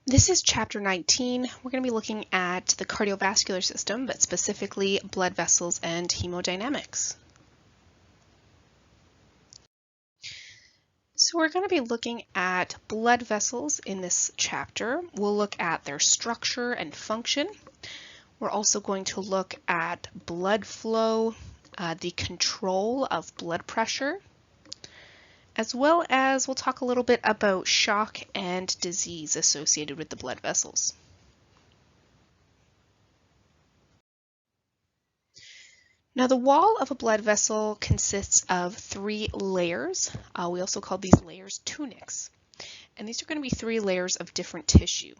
This is chapter 19. We're going to be looking at the cardiovascular system, but specifically blood vessels and hemodynamics. So we're going to be looking at blood vessels in this chapter. We'll look at their structure and function. We're also going to look at blood flow, the control of blood pressure, as well as we'll talk a little bit about shock and disease associated with the blood vessels. Now, the wall of a blood vessel consists of 3 layers. We also call these layers tunics. And these are going to be 3 layers of different tissue.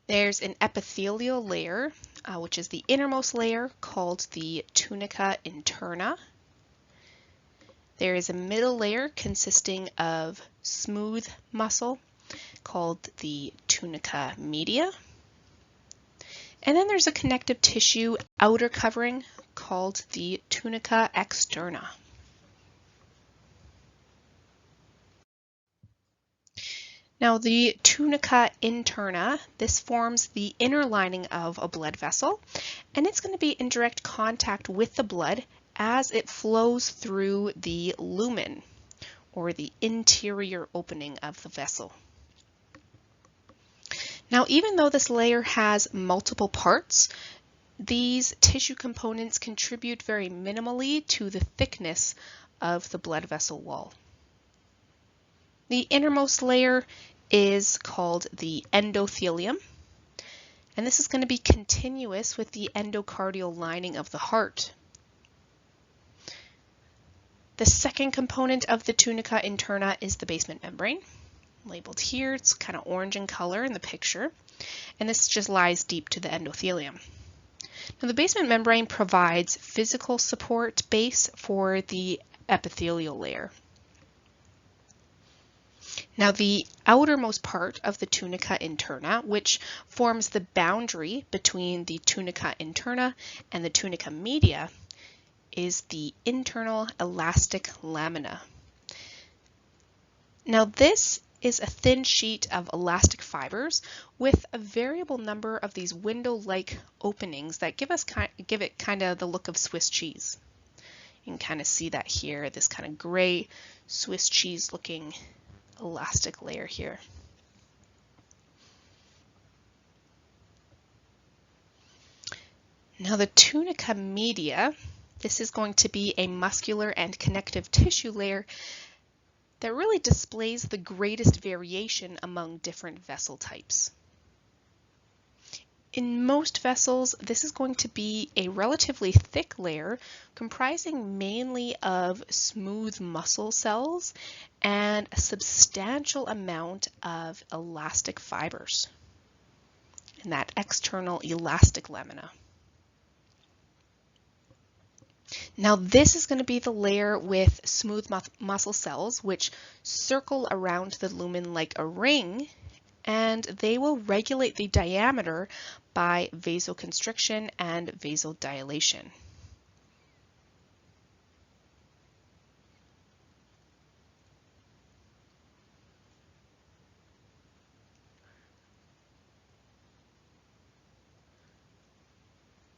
There's an epithelial layer, which is the innermost layer, called the tunica interna. There is a middle layer consisting of smooth muscle, called the tunica media. And then there's a connective tissue outer covering called the tunica externa. Now the tunica interna, this forms the inner lining of a blood vessel, and it's going to be in direct contact with the blood as it flows through the lumen, or the interior opening of the vessel. Now, even though this layer has multiple parts, these tissue components contribute very minimally to the thickness of the blood vessel wall. The innermost layer is called the endothelium, and this is going to be continuous with the endocardial lining of the heart. The second component of the tunica interna is the basement membrane, labeled here. It's kind of orange in color in the picture, and this just lies deep to the endothelium. Now, the basement membrane provides physical support base for the epithelial layer. Now, the outermost part of the tunica interna, which forms the boundary between the tunica interna and the tunica media, is the internal elastic lamina. Now, this is a thin sheet of elastic fibers with a variable number of these window-like openings that give it kind of the look of Swiss cheese. You can kind of see that here, this kind of gray Swiss cheese looking elastic layer here. Now, the tunica media, this is going to be a muscular and connective tissue layer that really displays the greatest variation among different vessel types. In most vessels, this is going to be a relatively thick layer comprising mainly of smooth muscle cells and a substantial amount of elastic fibers in that external elastic lamina. Now, this is going to be the layer with smooth muscle cells which circle around the lumen like a ring, and they will regulate the diameter by vasoconstriction and vasodilation.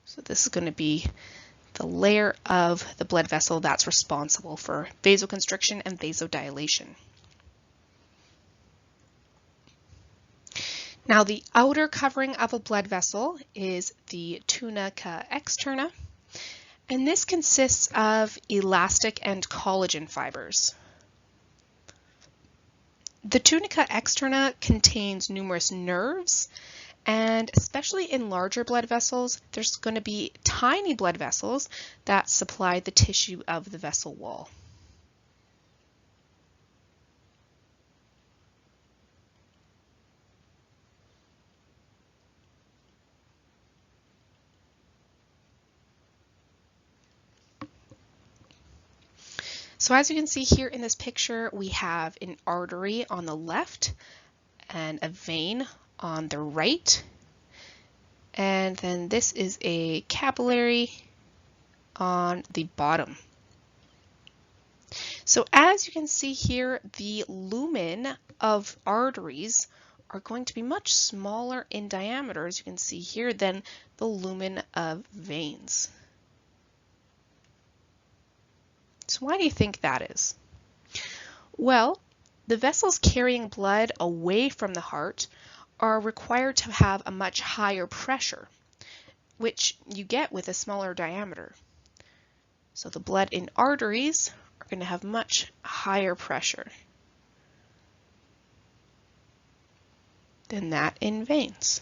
So this is going to be the layer of the blood vessel that's responsible for vasoconstriction and vasodilation. Now, the outer covering of a blood vessel is the tunica externa, and this consists of elastic and collagen fibers. The tunica externa contains numerous nerves, and especially in larger blood vessels, there's going to be tiny blood vessels that supply the tissue of the vessel wall. So as you can see here in this picture, we have an artery on the left and a vein on the right. And then this is a capillary on the bottom. So as you can see here, the lumen of arteries are going to be much smaller in diameter, as you can see here, than the lumen of veins. So why do you think that is? Well, the vessels carrying blood away from the heart are required to have a much higher pressure, which you get with a smaller diameter. So the blood in arteries are going to have much higher pressure than that in veins.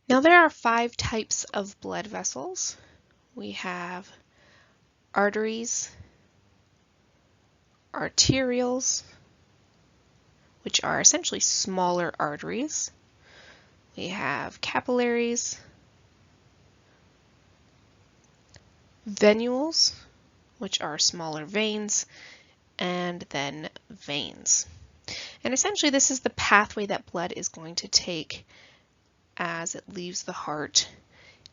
Now there are 5 types of blood vessels. We have arteries, arterioles, which are essentially smaller arteries. We have capillaries, venules, which are smaller veins, and then veins. And essentially this is the pathway that blood is going to take as it leaves the heart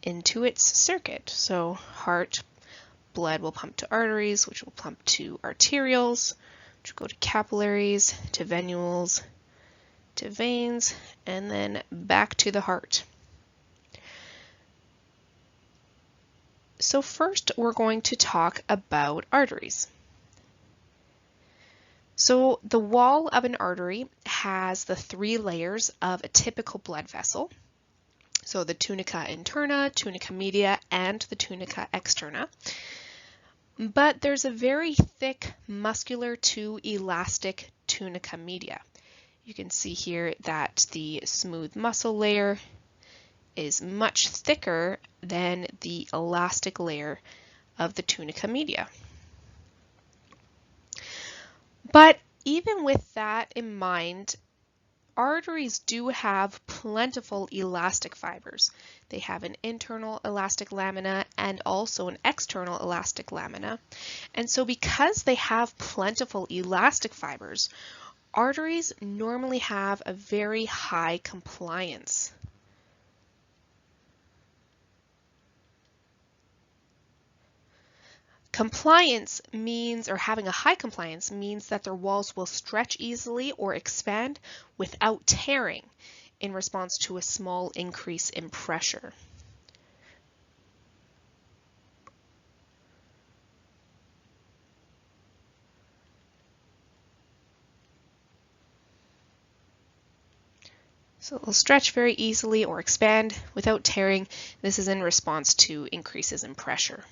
into its circuit. So heart blood will pump to arteries, which will pump to arterioles, which will go to capillaries, to venules, to veins, and then back to the heart. So first we're going to talk about arteries. So the wall of an artery has the 3 layers of a typical blood vessel. So the tunica interna, tunica media, and the tunica externa. But there's a very thick muscular to elastic tunica media. You can see here that the smooth muscle layer is much thicker than the elastic layer of the tunica media. But even with that in mind, arteries do have plentiful elastic fibers. They have an internal elastic lamina and also an external elastic lamina. And so because they have plentiful elastic fibers, arteries normally have a very high compliance. Compliance means, or having a high compliance means that their walls will stretch easily or expand without tearing in response to a small increase in pressure. So they'll stretch very easily or expand without tearing. This is in response to increases in pressure.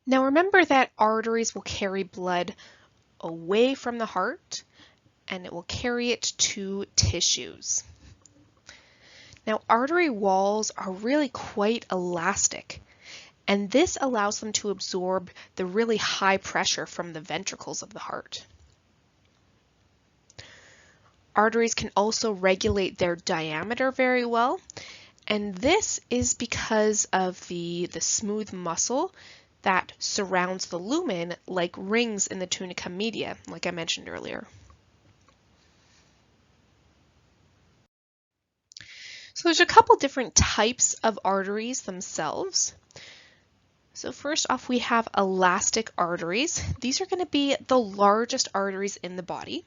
Now remember that arteries will carry blood away from the heart and it will carry it to tissues. Now artery walls are really quite elastic, and this allows them to absorb the really high pressure from the ventricles of the heart. Arteries can also regulate their diameter very well, and this is because of the smooth muscle that surrounds the lumen like rings in the tunica media, like I mentioned earlier. So there's a couple different types of arteries themselves. So first off, we have elastic arteries. These are going to be the largest arteries in the body.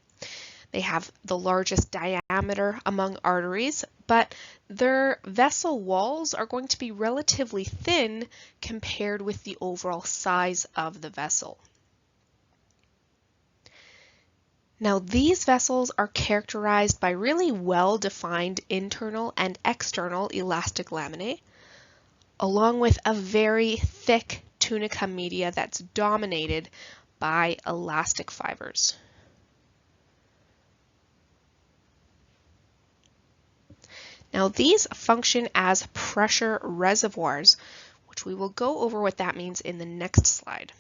They have the largest diameter among arteries, but their vessel walls are going to be relatively thin compared with the overall size of the vessel. Now, these vessels are characterized by really well-defined internal and external elastic laminae, along with a very thick tunica media that's dominated by elastic fibers. Now these function as pressure reservoirs, which we will go over what that means in the next slide.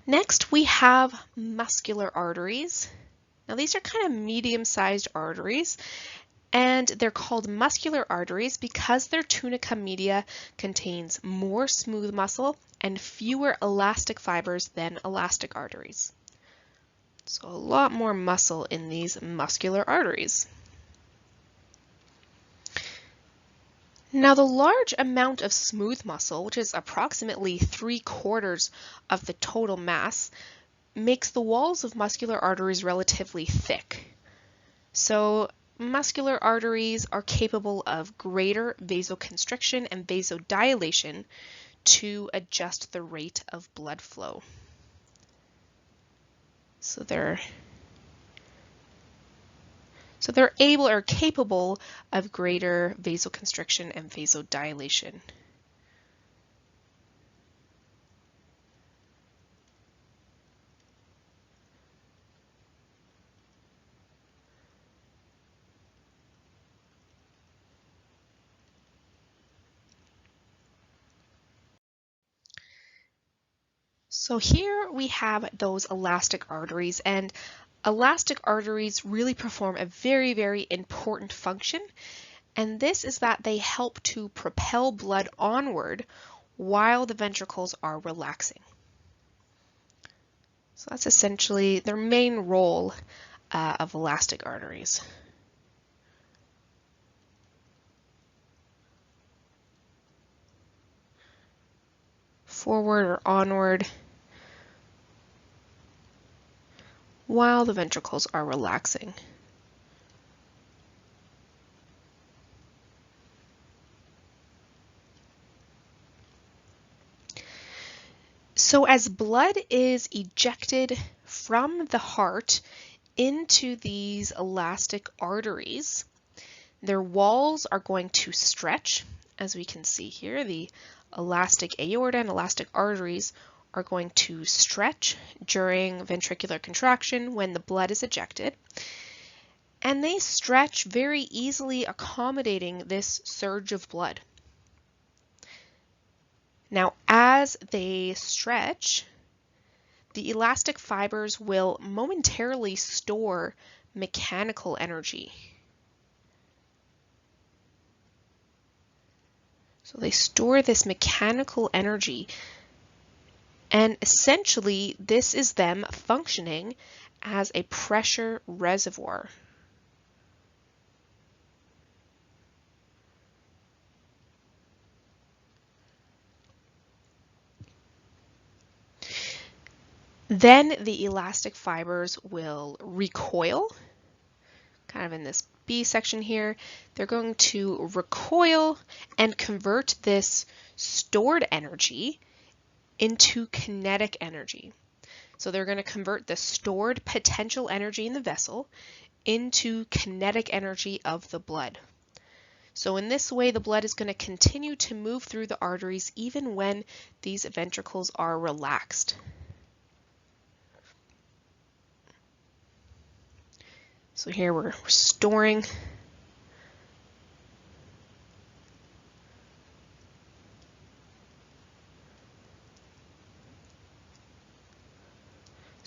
Next, we have muscular arteries. Now these are kind of medium-sized arteries, and they're called muscular arteries because their tunica media contains more smooth muscle and fewer elastic fibers than elastic arteries. So a lot more muscle in these muscular arteries. Now, the large amount of smooth muscle, which is approximately 3/4 of the total mass, makes the walls of muscular arteries relatively thick. So, muscular arteries are capable of greater vasoconstriction and vasodilation to adjust the rate of blood flow. So they're able or capable of greater vasoconstriction and vasodilation. So here we have those elastic arteries, and elastic arteries really perform a very, very important function, and this is that they help to propel blood onward while the ventricles are relaxing. So that's essentially their main role of elastic arteries. Forward or onward while the ventricles are relaxing. So as blood is ejected from the heart into these elastic arteries, their walls are going to stretch. As we can see here, the elastic aorta and elastic arteries are going to stretch during ventricular contraction when the blood is ejected. And they stretch very easily, accommodating this surge of blood. Now, as they stretch, the elastic fibers will momentarily store mechanical energy. So they store this mechanical energy, and essentially this is them functioning as a pressure reservoir. Then the elastic fibers will recoil, kind of in this B section here. They're going to recoil and convert this stored energy into kinetic energy. So they're going to convert the stored potential energy in the vessel into kinetic energy of the blood. So in this way, the blood is going to continue to move through the arteries even when these ventricles are relaxed. So here we're storing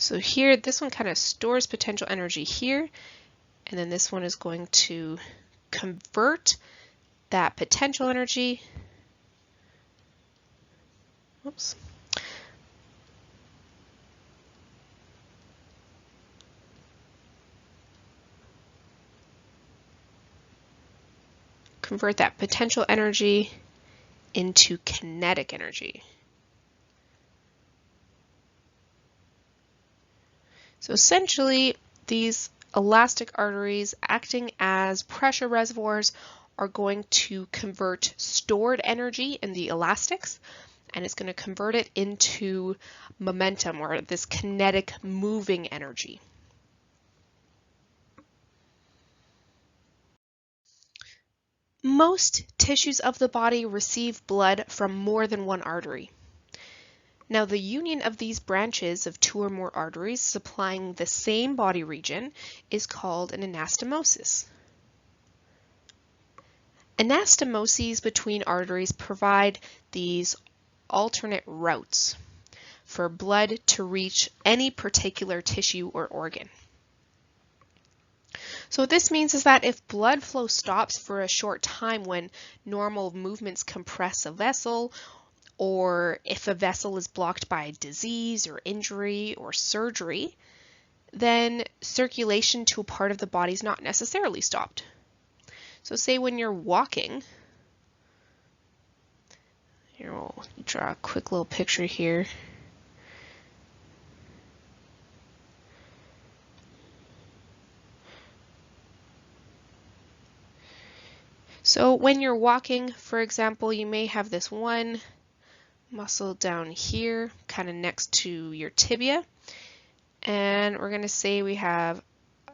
So here, this one kind of stores potential energy here, and then this one is going to convert that potential energy. Oops. Convert that potential energy into kinetic energy. So essentially, these elastic arteries acting as pressure reservoirs are going to convert stored energy in the elastics, and it's going to convert it into momentum, or this kinetic moving energy. Most tissues of the body receive blood from more than one artery. Now, the union of these branches of two or more arteries supplying the same body region is called an anastomosis. Anastomoses between arteries provide these alternate routes for blood to reach any particular tissue or organ. So what this means is that if blood flow stops for a short time when normal movements compress a vessel, or if a vessel is blocked by disease or injury or surgery, then circulation to a part of the body is not necessarily stopped. So say when you're walking, Here, we'll draw a quick little picture here. So when you're walking, for example, you may have this one muscle down here, kind of next to your tibia. And we're going to say we have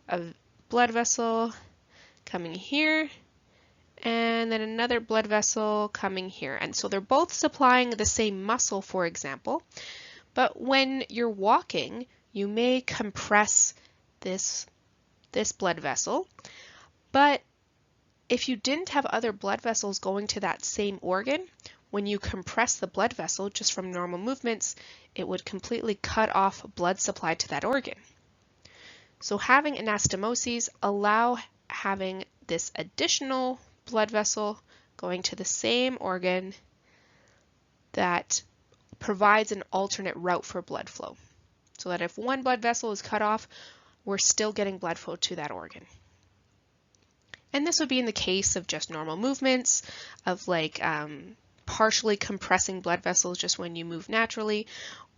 a blood vessel coming here, and then another blood vessel coming here. And so they're both supplying the same muscle, for example. But when you're walking, you may compress this blood vessel. But if you didn't have other blood vessels going to that same organ, when you compress the blood vessel just from normal movements, it would completely cut off blood supply to that organ. So having anastomoses allow having this additional blood vessel going to the same organ that provides an alternate route for blood flow. So that if one blood vessel is cut off, we're still getting blood flow to that organ. And this would be in the case of just normal movements, of like partially compressing blood vessels just when you move naturally,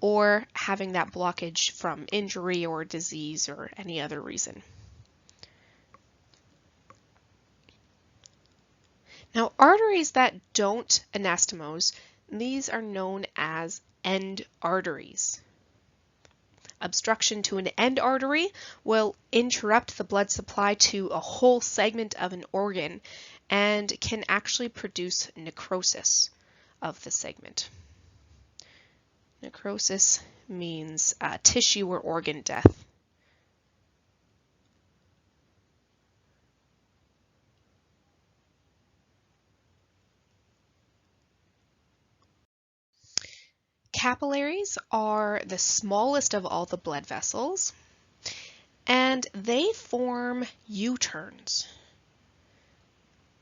or having that blockage from injury or disease or any other reason. Now, arteries that don't anastomose, these are known as end arteries. Obstruction to an end artery will interrupt the blood supply to a whole segment of an organ and can actually produce necrosis of the segment. Necrosis means tissue or organ death. Capillaries are the smallest of all the blood vessels, and they form U-turns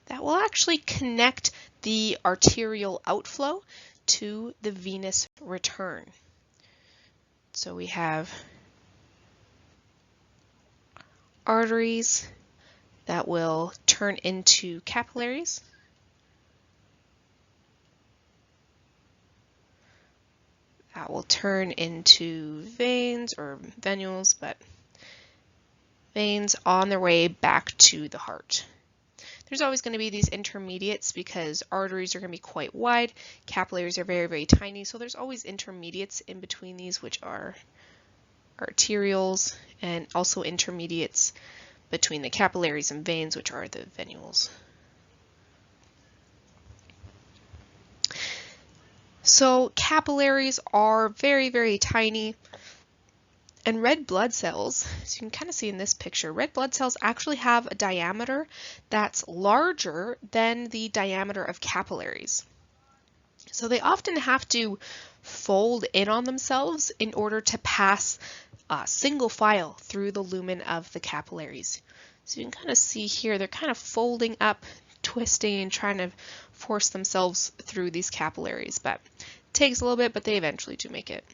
that will actually connect the arterial outflow to the venous return. So we have arteries that will turn into capillaries. That will turn into veins or venules, but veins on their way back to the heart. There's always going to be these intermediates because arteries are going to be quite wide, capillaries are very, very tiny, so there's always intermediates in between these, which are arterioles, and also intermediates between the capillaries and veins, which are the venules. So capillaries are very, very tiny, and red blood cells, as you can kind of see in this picture, red blood cells actually have a diameter that's larger than the diameter of capillaries. So they often have to fold in on themselves in order to pass single file through the lumen of the capillaries. So you can kind of see here, they're kind of folding up, twisting, and trying to force themselves through these capillaries, but it takes a little bit, but they eventually do make it.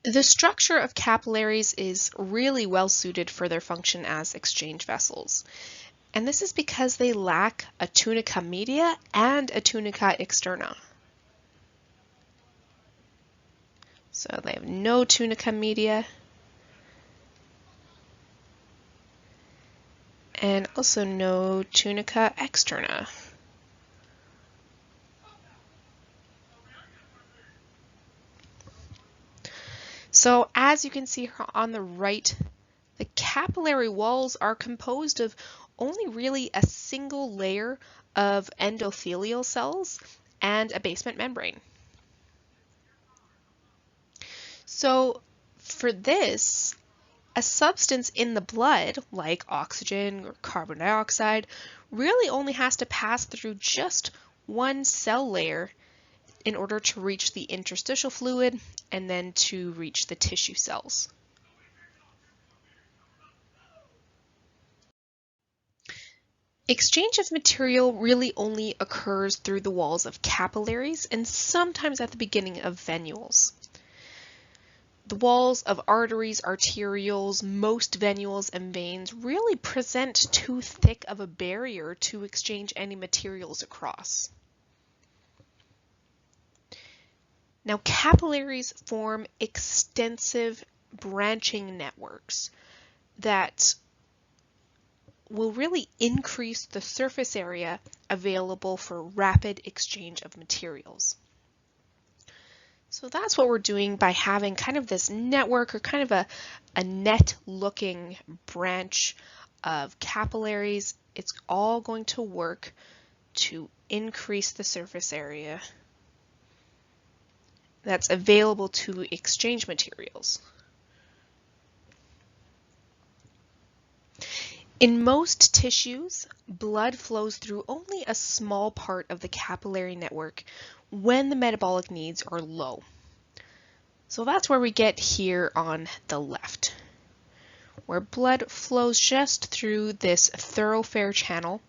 The structure of capillaries is really well suited for their function as exchange vessels. And this is because they lack a tunica media and a tunica externa. So they have no tunica media and also no tunica externa. So as you can see on the right, the capillary walls are composed of only really a single layer of endothelial cells and a basement membrane. So for this, a substance in the blood, like oxygen or carbon dioxide, really only has to pass through just one cell layer in order to reach the interstitial fluid and then to reach the tissue cells. Exchange of material really only occurs through the walls of capillaries and sometimes at the beginning of venules. The walls of arteries, arterioles, most venules, and veins really present too thick of a barrier to exchange any materials across. Now, capillaries form extensive branching networks that will really increase the surface area available for rapid exchange of materials. So that's what we're doing by having kind of this network, or kind of a net-looking branch of capillaries. It's all going to work to increase the surface area that's available to exchange materials. In most tissues, blood flows through only a small part of the capillary network when the metabolic needs are low. So that's where we get here on the left, where blood flows just through this thoroughfare channel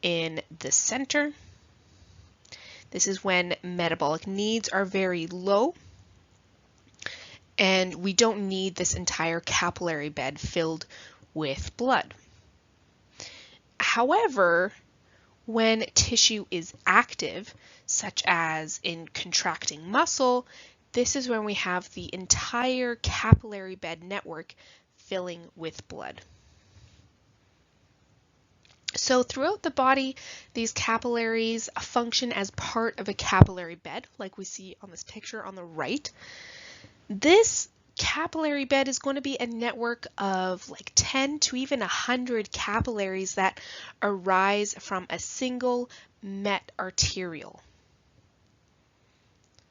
in the center. This is when metabolic needs are very low, and we don't need this entire capillary bed filled with blood. However, when tissue is active, such as in contracting muscle, this is when we have the entire capillary bed network filling with blood. So throughout the body, these capillaries function as part of a capillary bed, like we see on this picture on the right. This capillary bed is going to be a network of like 10 to even 100 capillaries that arise from a single met arteriole.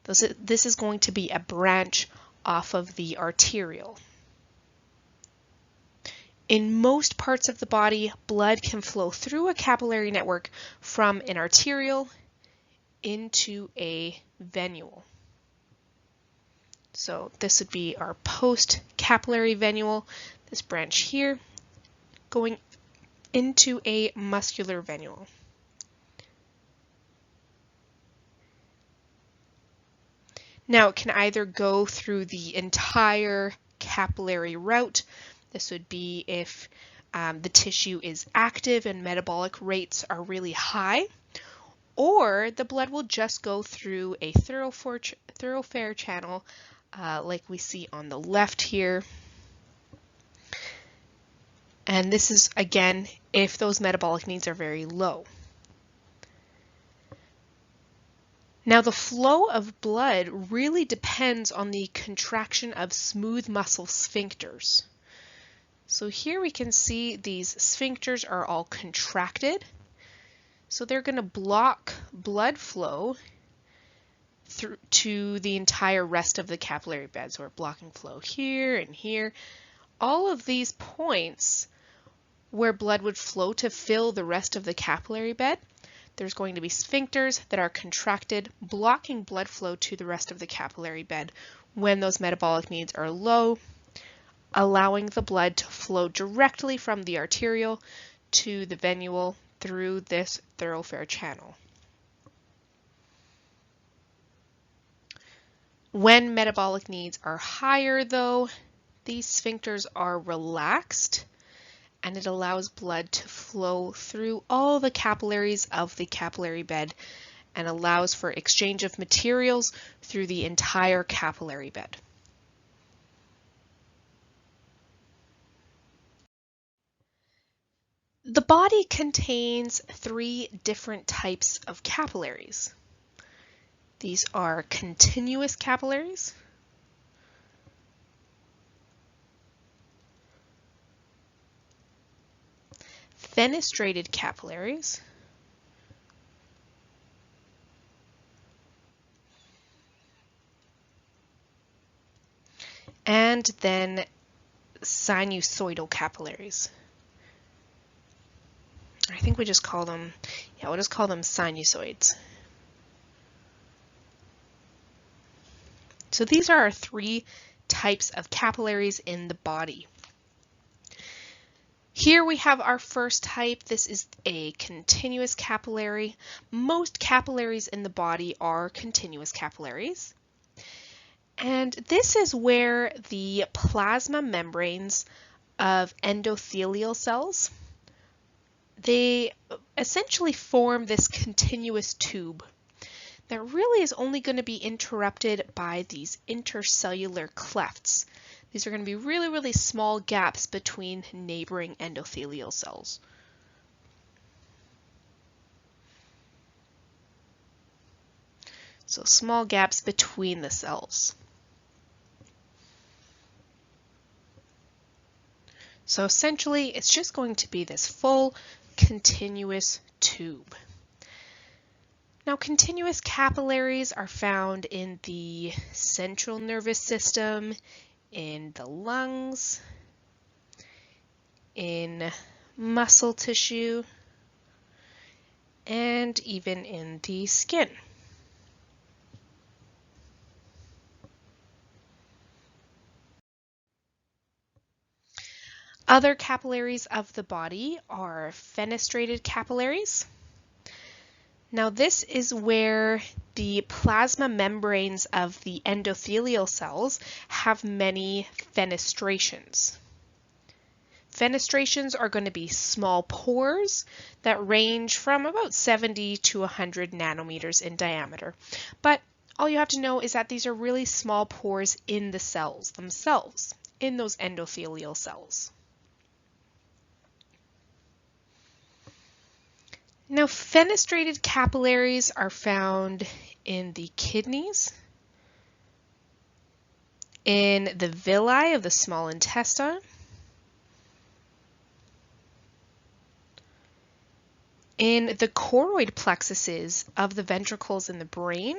This is going to be a branch off of the arteriole. In most parts of the body, blood can flow through a capillary network from an arteriole into a venule. So this would be our post-capillary venule, this branch here, going into a muscular venule. Now it can either go through the entire capillary route. This would be if the tissue is active and metabolic rates are really high, or the blood will just go through a thoroughfare channel like we see on the left here. And this is, again, if those metabolic needs are very low. Now, the flow of blood really depends on the contraction of smooth muscle sphincters. So here we can see these sphincters are all contracted. So they're going to block blood flow through to the entire rest of the capillary bed. So we're blocking flow here and here. All of these points where blood would flow to fill the rest of the capillary bed, there's going to be sphincters that are contracted, blocking blood flow to the rest of the capillary bed when those metabolic needs are low, allowing the blood to flow directly from the arteriole to the venule through this thoroughfare channel. When metabolic needs are higher, though, these sphincters are relaxed, and it allows blood to flow through all the capillaries of the capillary bed and allows for exchange of materials through the entire capillary bed. The body contains 3 different types of capillaries. These are continuous capillaries, fenestrated capillaries, and then sinusoidal capillaries. I think we just call them, we'll just call them sinusoids. So these are our 3 types of capillaries in the body. Here we have our first type. This is a continuous capillary. Most capillaries in the body are continuous capillaries. And this is where the plasma membranes of endothelial cells, they essentially form this continuous tube that really is only going to be interrupted by these intercellular clefts. These are going to be really, really small gaps between neighboring endothelial cells. So small gaps between the cells. So essentially, it's just going to be this full continuous tube. Now, continuous capillaries are found in the central nervous system, in the lungs, in muscle tissue, and even in the skin. Other capillaries of the body are fenestrated capillaries. Now this is where the plasma membranes of the endothelial cells have many fenestrations. Fenestrations are going to be small pores that range from about 70 to 100 nanometers in diameter. But all you have to know is that these are really small pores in the cells themselves, in those endothelial cells. Now, fenestrated capillaries are found in the kidneys, in the villi of the small intestine, in the choroid plexuses of the ventricles in the brain,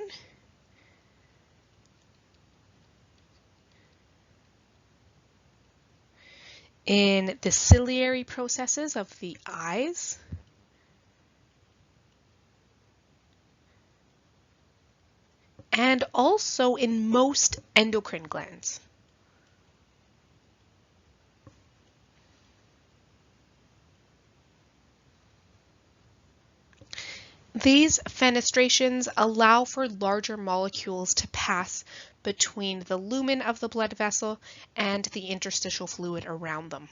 in the ciliary processes of the eyes, and also in most endocrine glands. These fenestrations allow for larger molecules to pass between the lumen of the blood vessel and the interstitial fluid around them.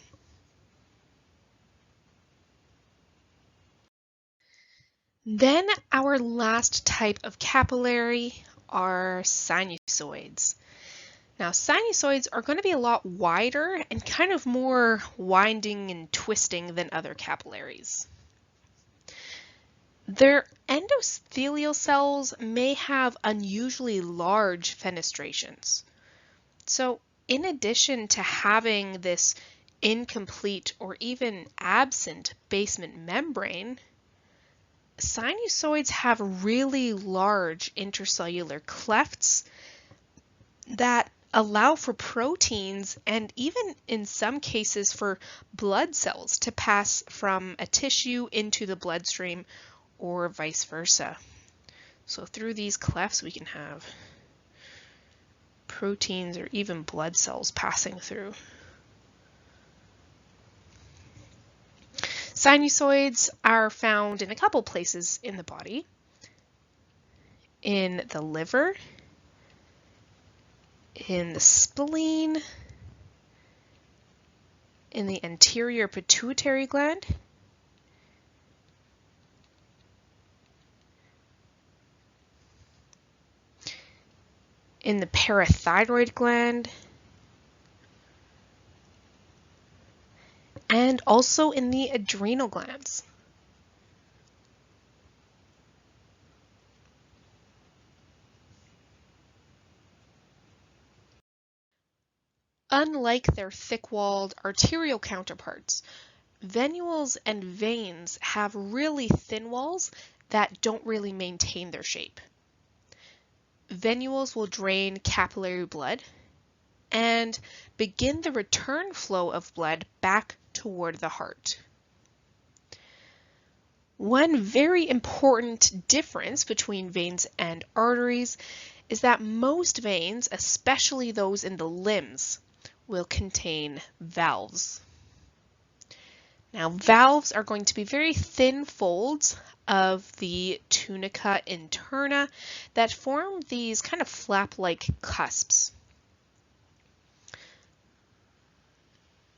Then our last type of capillary are sinusoids. Now, sinusoids are going to be a lot wider and kind of more winding and twisting than other capillaries. Their endothelial cells may have unusually large fenestrations. So, in addition to having this incomplete or even absent basement membrane, sinusoids have really large intercellular clefts that allow for proteins and even in some cases for blood cells to pass from a tissue into the bloodstream or vice versa. So through these clefts we can have proteins or even blood cells passing through. Sinusoids are found in a couple places in the body, in the liver, in the spleen, in the anterior pituitary gland, in the parathyroid gland, and also in the adrenal glands. Unlike their thick-walled arterial counterparts, venules and veins have really thin walls that don't really maintain their shape. Venules will drain capillary blood and begin the return flow of blood back toward the heart. One very important difference between veins and arteries is that most veins, especially those in the limbs, will contain valves. Now, valves are going to be very thin folds of the tunica interna that form these kind of flap-like cusps.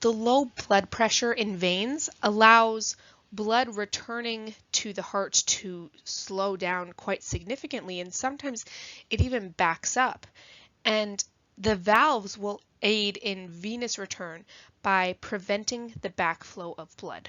The low blood pressure in veins allows blood returning to the heart to slow down quite significantly, and sometimes it even backs up. And the valves will aid in venous return by preventing the backflow of blood.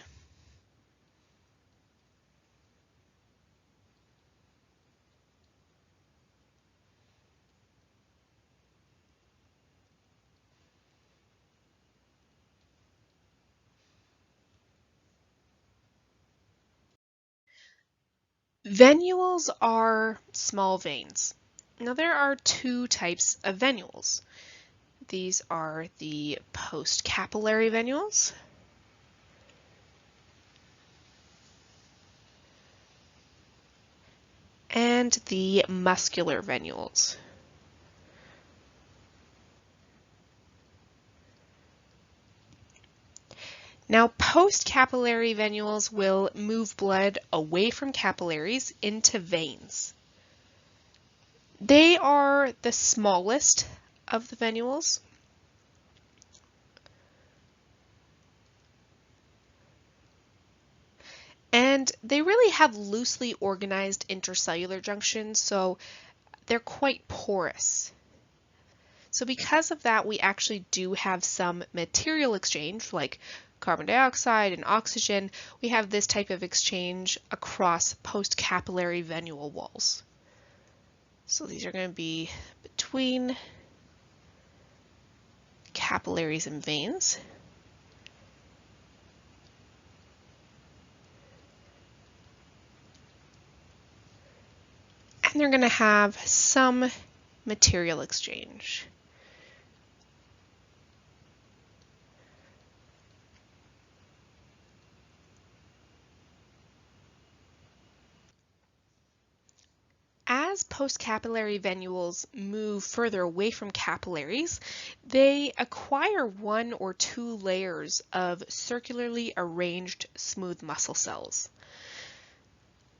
Venules are small veins. Now there are two types of venules. These are the postcapillary venules and the muscular venules. Now, postcapillary venules will move blood away from capillaries into veins. They are the smallest of the venules. And they really have loosely organized intercellular junctions, so they're quite porous. So because of that, we actually do have some material exchange, like carbon dioxide and oxygen. We have this type of exchange across postcapillary venule walls. So these are going to be between capillaries and veins. And they're going to have some material exchange. As postcapillary venules move further away from capillaries, they acquire one or two layers of circularly arranged smooth muscle cells.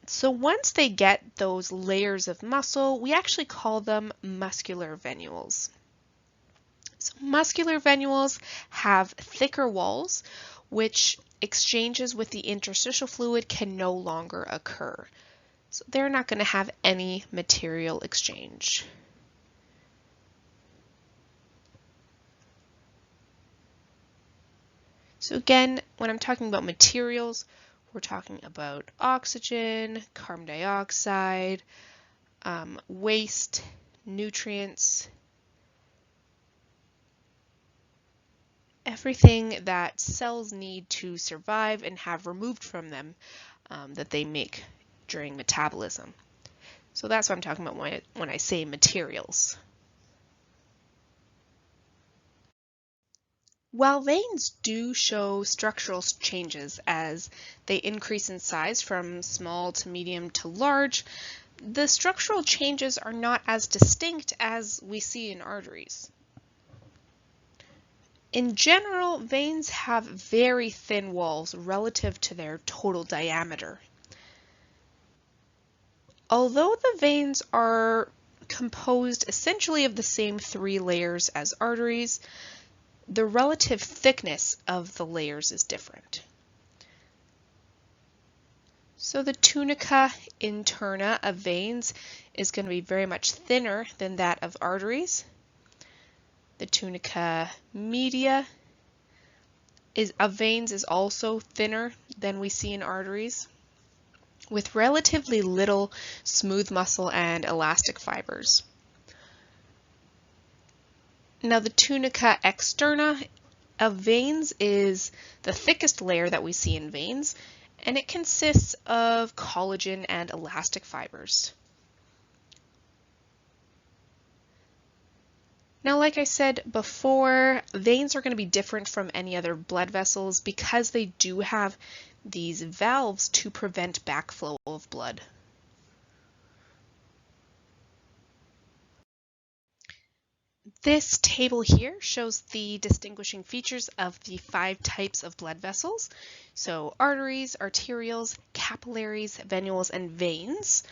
So once they get those layers of muscle, we actually call them muscular venules. So muscular venules have thicker walls, which exchanges with the interstitial fluid can no longer occur. So they're not going to have any material exchange. So again, when I'm talking about materials, we're talking about oxygen, carbon dioxide, waste, nutrients, everything that cells need to survive and have removed from them that they make during metabolism. So that's what I'm talking about when I say materials. While veins do show structural changes as they increase in size from small to medium to large, the structural changes are not as distinct as we see in arteries. In general, veins have very thin walls relative to their total diameter. Although the veins are composed essentially of the same three layers as arteries, the relative thickness of the layers is different. So the tunica interna of veins is going to be very much thinner than that of arteries. The tunica media of veins is also thinner than we see in arteries, with relatively little smooth muscle and elastic fibers. Now the tunica externa of veins is the thickest layer that we see in veins, and it consists of collagen and elastic fibers. Now, like I said before, veins are going to be different from any other blood vessels because they do have these valves to prevent backflow of blood. This table here shows the distinguishing features of the 5 types of blood vessels. So arteries, arterioles, capillaries, venules, and veins.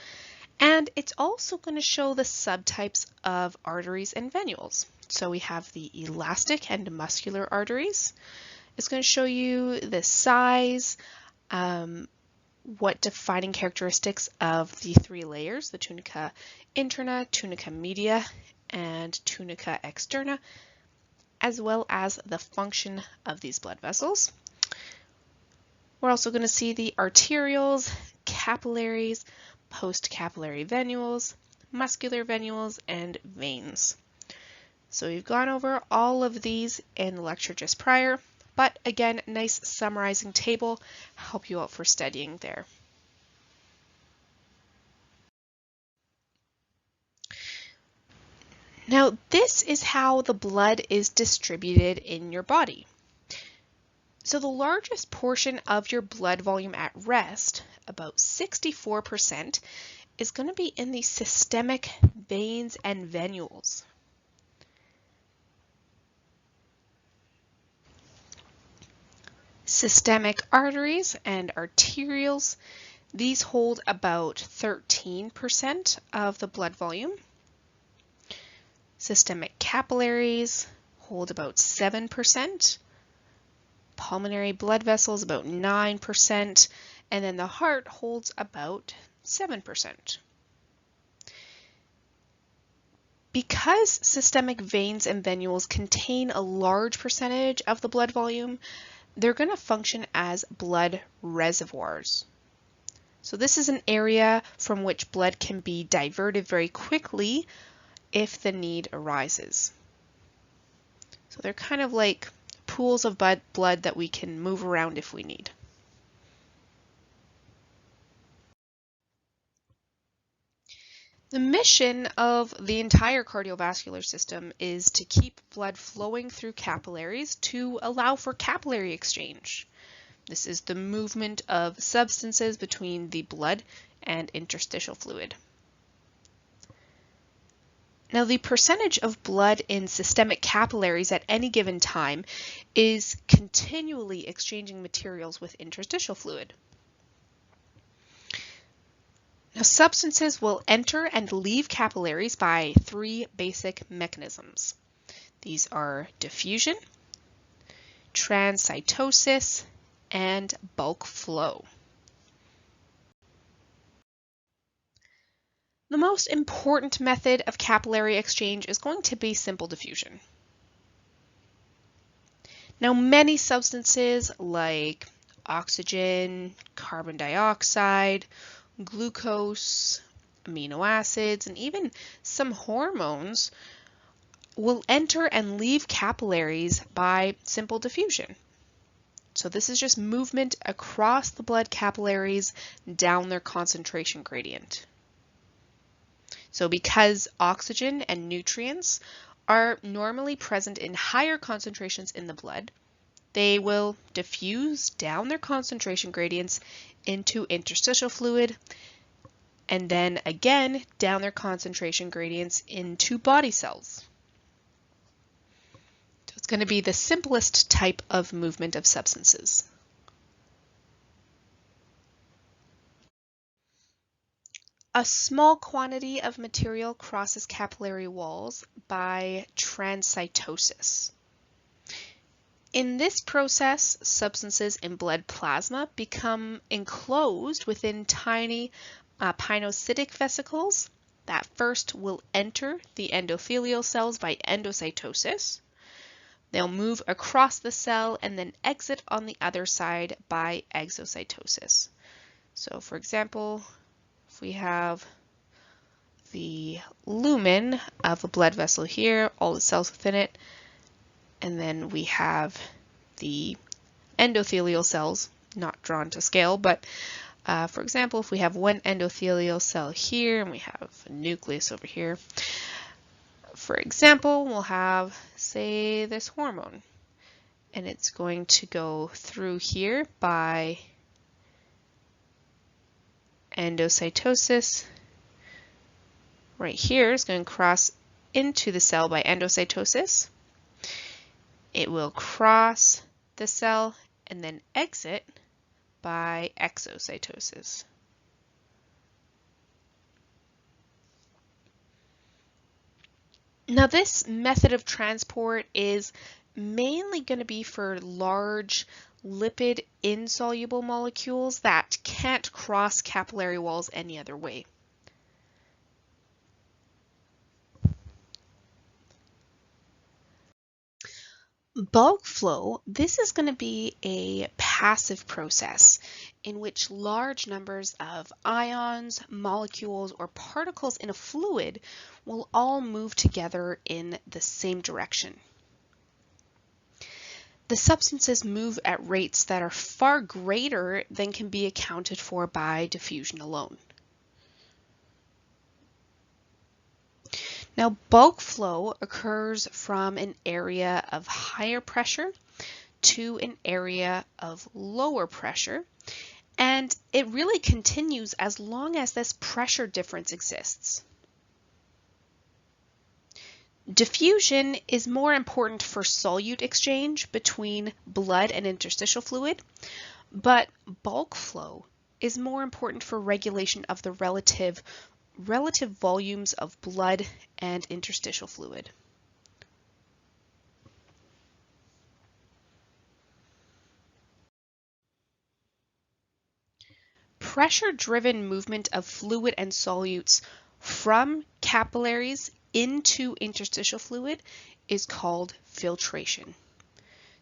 And it's also going to show the subtypes of arteries and venules. So we have the elastic and muscular arteries, It's going to show you the size, what defining characteristics of the three layers, the tunica interna, tunica media, and tunica externa, as well as the function of these blood vessels. We're also going to see the arterioles, capillaries, postcapillary venules, muscular venules, and veins. So we've gone over all of these in the lecture just prior, but again, nice summarizing table, help you out for studying there. Now, this is how the blood is distributed in your body. So the largest portion of your blood volume at rest, about 64%, is going to be in the systemic veins and venules. Systemic arteries and arterioles, these hold about 13% of the blood volume. Systemic capillaries hold about 7%. Pulmonary blood vessels about 9%, and then the heart holds about 7%. Because systemic veins and venules contain a large percentage of the blood volume, they're going to function as blood reservoirs. So this is an area from which blood can be diverted very quickly if the need arises. So they're kind of like pools of blood that we can move around if we need. The mission of the entire cardiovascular system is to keep blood flowing through capillaries to allow for capillary exchange. This is the movement of substances between the blood and interstitial fluid. Now, the percentage of blood in systemic capillaries at any given time is continually exchanging materials with interstitial fluid. Now, substances will enter and leave capillaries by three basic mechanisms. These are diffusion, transcytosis, and bulk flow. The most important method of capillary exchange is going to be simple diffusion. Now, many substances like oxygen, carbon dioxide, glucose, amino acids, and even some hormones will enter and leave capillaries by simple diffusion. So this is just movement across the blood capillaries down their concentration gradient. So because oxygen and nutrients are normally present in higher concentrations in the blood, they will diffuse down their concentration gradients into interstitial fluid, and then again down their concentration gradients into body cells. So it's going to be the simplest type of movement of substances. A small quantity of material crosses capillary walls by transcytosis. In this process, substances in blood plasma become enclosed within tiny pinocytic vesicles that first will enter the endothelial cells by endocytosis. They'll move across the cell and then exit on the other side by exocytosis. So for example, if we have the lumen of a blood vessel here, all the cells within it, and then we have the endothelial cells, not drawn to scale, but for example, if we have one endothelial cell here and we have a nucleus over here, for example, we'll have, say, this hormone, and it's going to go through here by endocytosis. Right here is going to cross into the cell by endocytosis. It will cross the cell and then exit by exocytosis. Now this method of transport is mainly going to be for large lipid insoluble molecules that can't cross capillary walls any other way. Bulk flow, this is going to be a passive process in which large numbers of ions, molecules, or particles in a fluid will all move together in the same direction. The substances move at rates that are far greater than can be accounted for by diffusion alone. Now, bulk flow occurs from an area of higher pressure to an area of lower pressure, and it really continues as long as this pressure difference exists. Diffusion is more important for solute exchange between blood and interstitial fluid, but bulk flow is more important for regulation of the relative volumes of blood and interstitial fluid. Pressure-driven movement of fluid and solutes from capillaries into interstitial fluid is called filtration.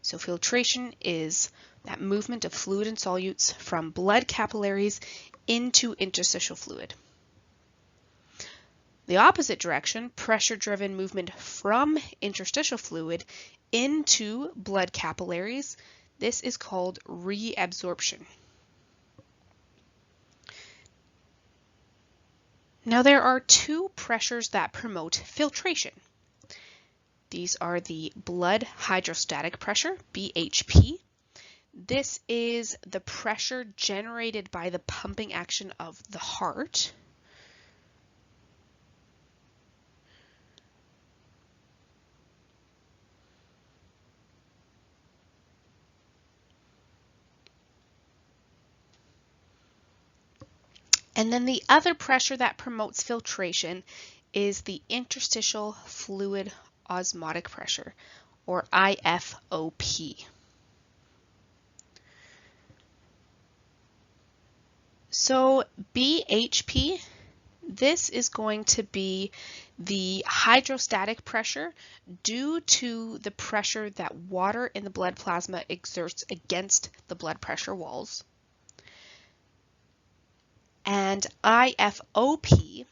So filtration is that movement of fluid and solutes from blood capillaries into interstitial fluid. The opposite direction, pressure-driven movement from interstitial fluid into blood capillaries, this is called reabsorption. Now there are two pressures that promote filtration. These are the blood hydrostatic pressure, BHP. This is the pressure generated by the pumping action of the heart. And then the other pressure that promotes filtration is the interstitial fluid osmotic pressure, or IFOP. So BHP, this is going to be the hydrostatic pressure due to the pressure that water in the blood plasma exerts against the blood pressure walls. And IFOP,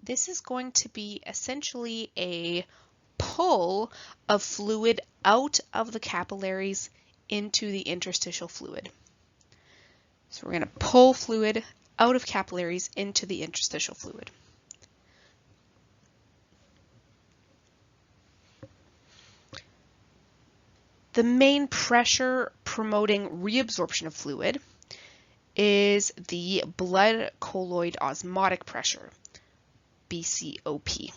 this is going to be essentially a pull of fluid out of the capillaries into the interstitial fluid. So we're going to pull fluid out of capillaries into the interstitial fluid. The main pressure promoting reabsorption of fluid is the blood colloid osmotic pressure, BCOP.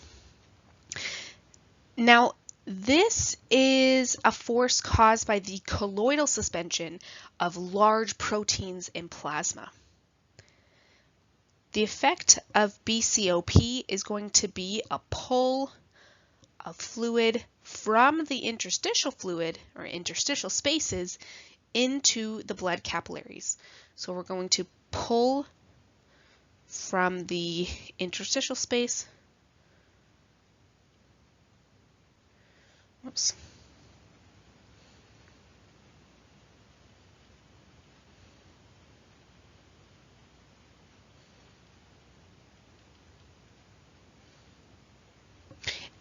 Now, this is a force caused by the colloidal suspension of large proteins in plasma. The effect of BCOP is going to be a pull of fluid from the interstitial fluid or interstitial spaces into the blood capillaries. So we're going to pull from the interstitial space. Whoops.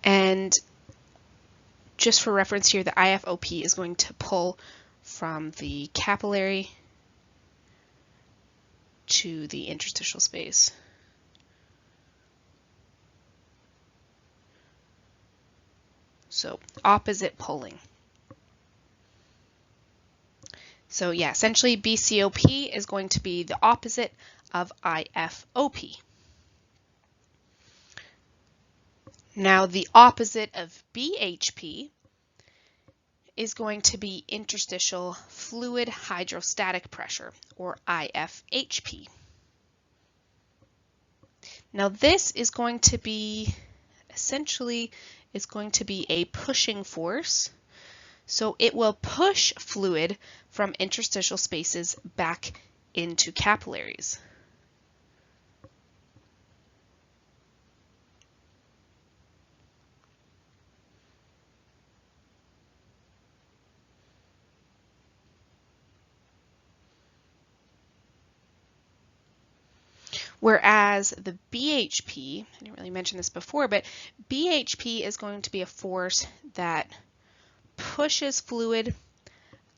And just for reference here, the IFOP is going to pull from the capillary to the interstitial space. So opposite pulling. So yeah, essentially BCOP is going to be the opposite of IFOP. Now the opposite of BHP is going to be interstitial fluid hydrostatic pressure, or IFHP. Now this is going to be essentially a pushing force So it will push fluid from interstitial spaces back into capillaries. Whereas the BHP, I didn't really mention this before, but BHP is going to be a force that pushes fluid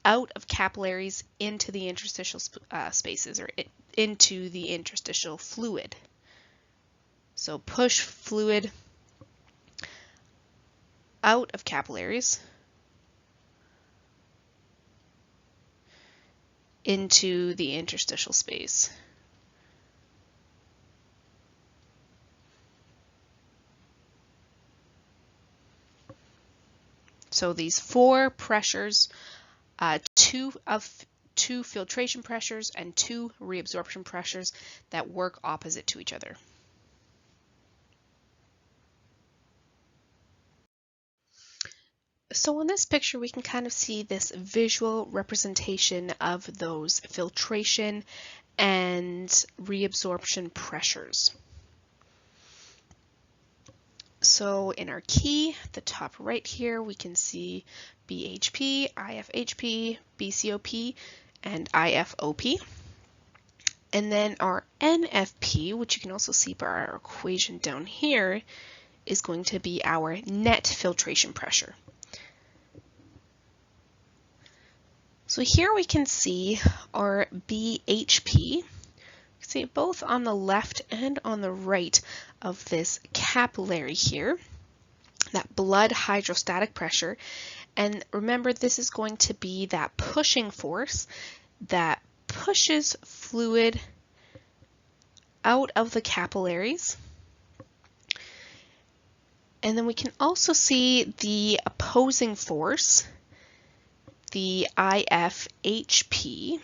out of capillaries into the interstitial spaces, or into the interstitial fluid. So push fluid out of capillaries into the interstitial space. So these four pressures, two filtration pressures and two reabsorption pressures that work opposite to each other. So in this picture, we can kind of see this visual representation of those filtration and reabsorption pressures. So in our key, the top right here, we can see BHP, IFHP, BCOP, and IFOP. And then our NFP, which you can also see by our equation down here, is going to be our net filtration pressure. So here we can see our BHP. See both on the left and on the right of this capillary here, that blood hydrostatic pressure. And remember, this is going to be that pushing force that pushes fluid out of the capillaries. And then we can also see the opposing force, the IFHP.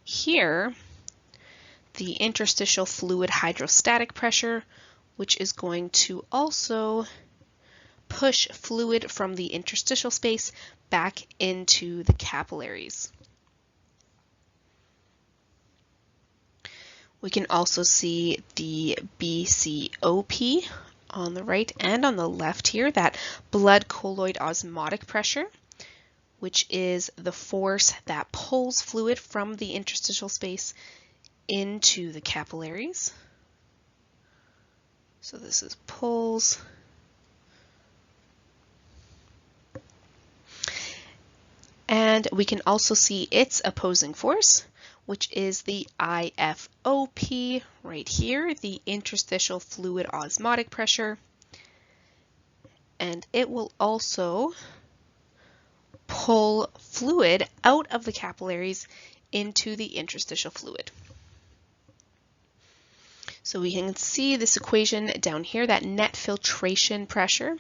Here, the interstitial fluid hydrostatic pressure, which is going to also push fluid from the interstitial space back into the capillaries. We can also see the BCOP on the right and on the left here, that blood colloid osmotic pressure, which is the force that pulls fluid from the interstitial space into the capillaries. So this is pulls. And we can also see its opposing force, which is the IFOP right here, the interstitial fluid osmotic pressure. And it will also pull fluid out of the capillaries into the interstitial fluid. So we can see this equation down here, that net filtration pressure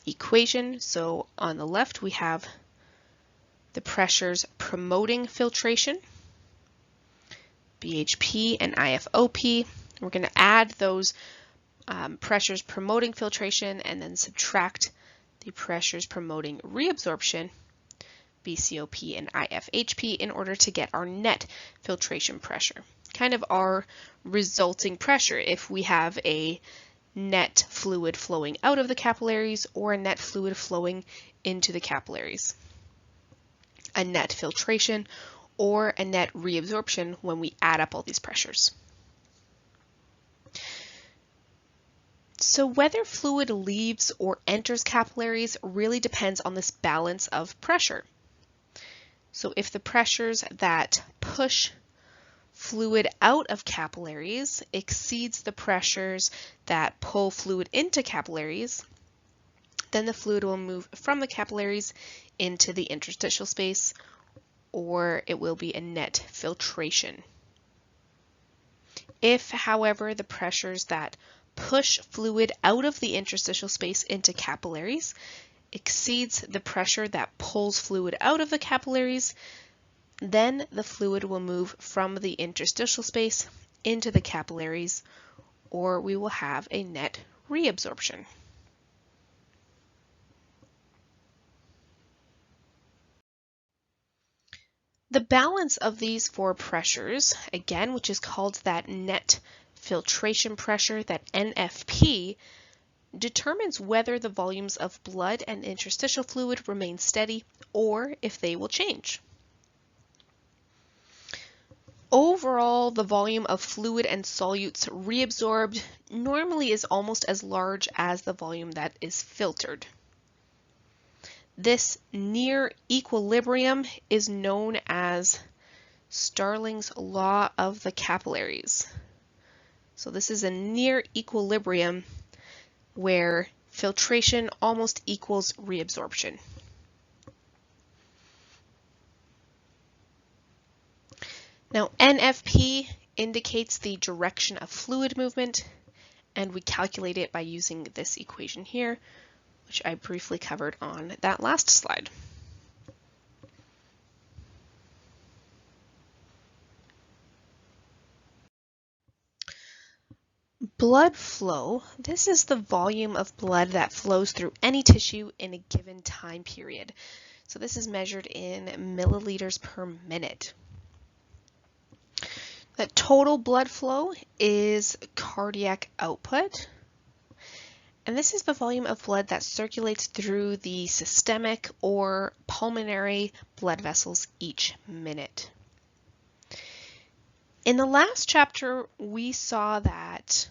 equation. So on the left, we have the pressures promoting filtration, BHP and IFOP. We're going to add those pressures promoting filtration and then subtract the pressures promoting reabsorption, BCOP and IFHP, in order to get our net filtration pressure, kind of our resulting pressure if we have a net fluid flowing out of the capillaries or a net fluid flowing into the capillaries, a net filtration or a net reabsorption when we add up all these pressures. So whether fluid leaves or enters capillaries really depends on this balance of pressure. So if the pressures that push fluid out of capillaries exceeds the pressures that pull fluid into capillaries, then the fluid will move from the capillaries into the interstitial space, or it will be a net filtration. If, however, the pressures that push fluid out of the interstitial space into capillaries exceeds the pressure that pulls fluid out of the capillaries, then the fluid will move from the interstitial space into the capillaries, or we will have a net reabsorption. The balance of these four pressures, again, which is called that net filtration pressure, that NFP, determines whether the volumes of blood and interstitial fluid remain steady or if they will change. Overall, the volume of fluid and solutes reabsorbed normally is almost as large as the volume that is filtered. This near equilibrium is known as Starling's law of the capillaries. So this is a near equilibrium where filtration almost equals reabsorption. Now, NFP indicates the direction of fluid movement, and we calculate it by using this equation here, which I briefly covered on that last slide. Blood flow, this is the volume of blood that flows through any tissue in a given time period. So this is measured in milliliters per minute. The total blood flow is cardiac output, and this is the volume of blood that circulates through the systemic or pulmonary blood vessels each minute. In the last chapter, we saw that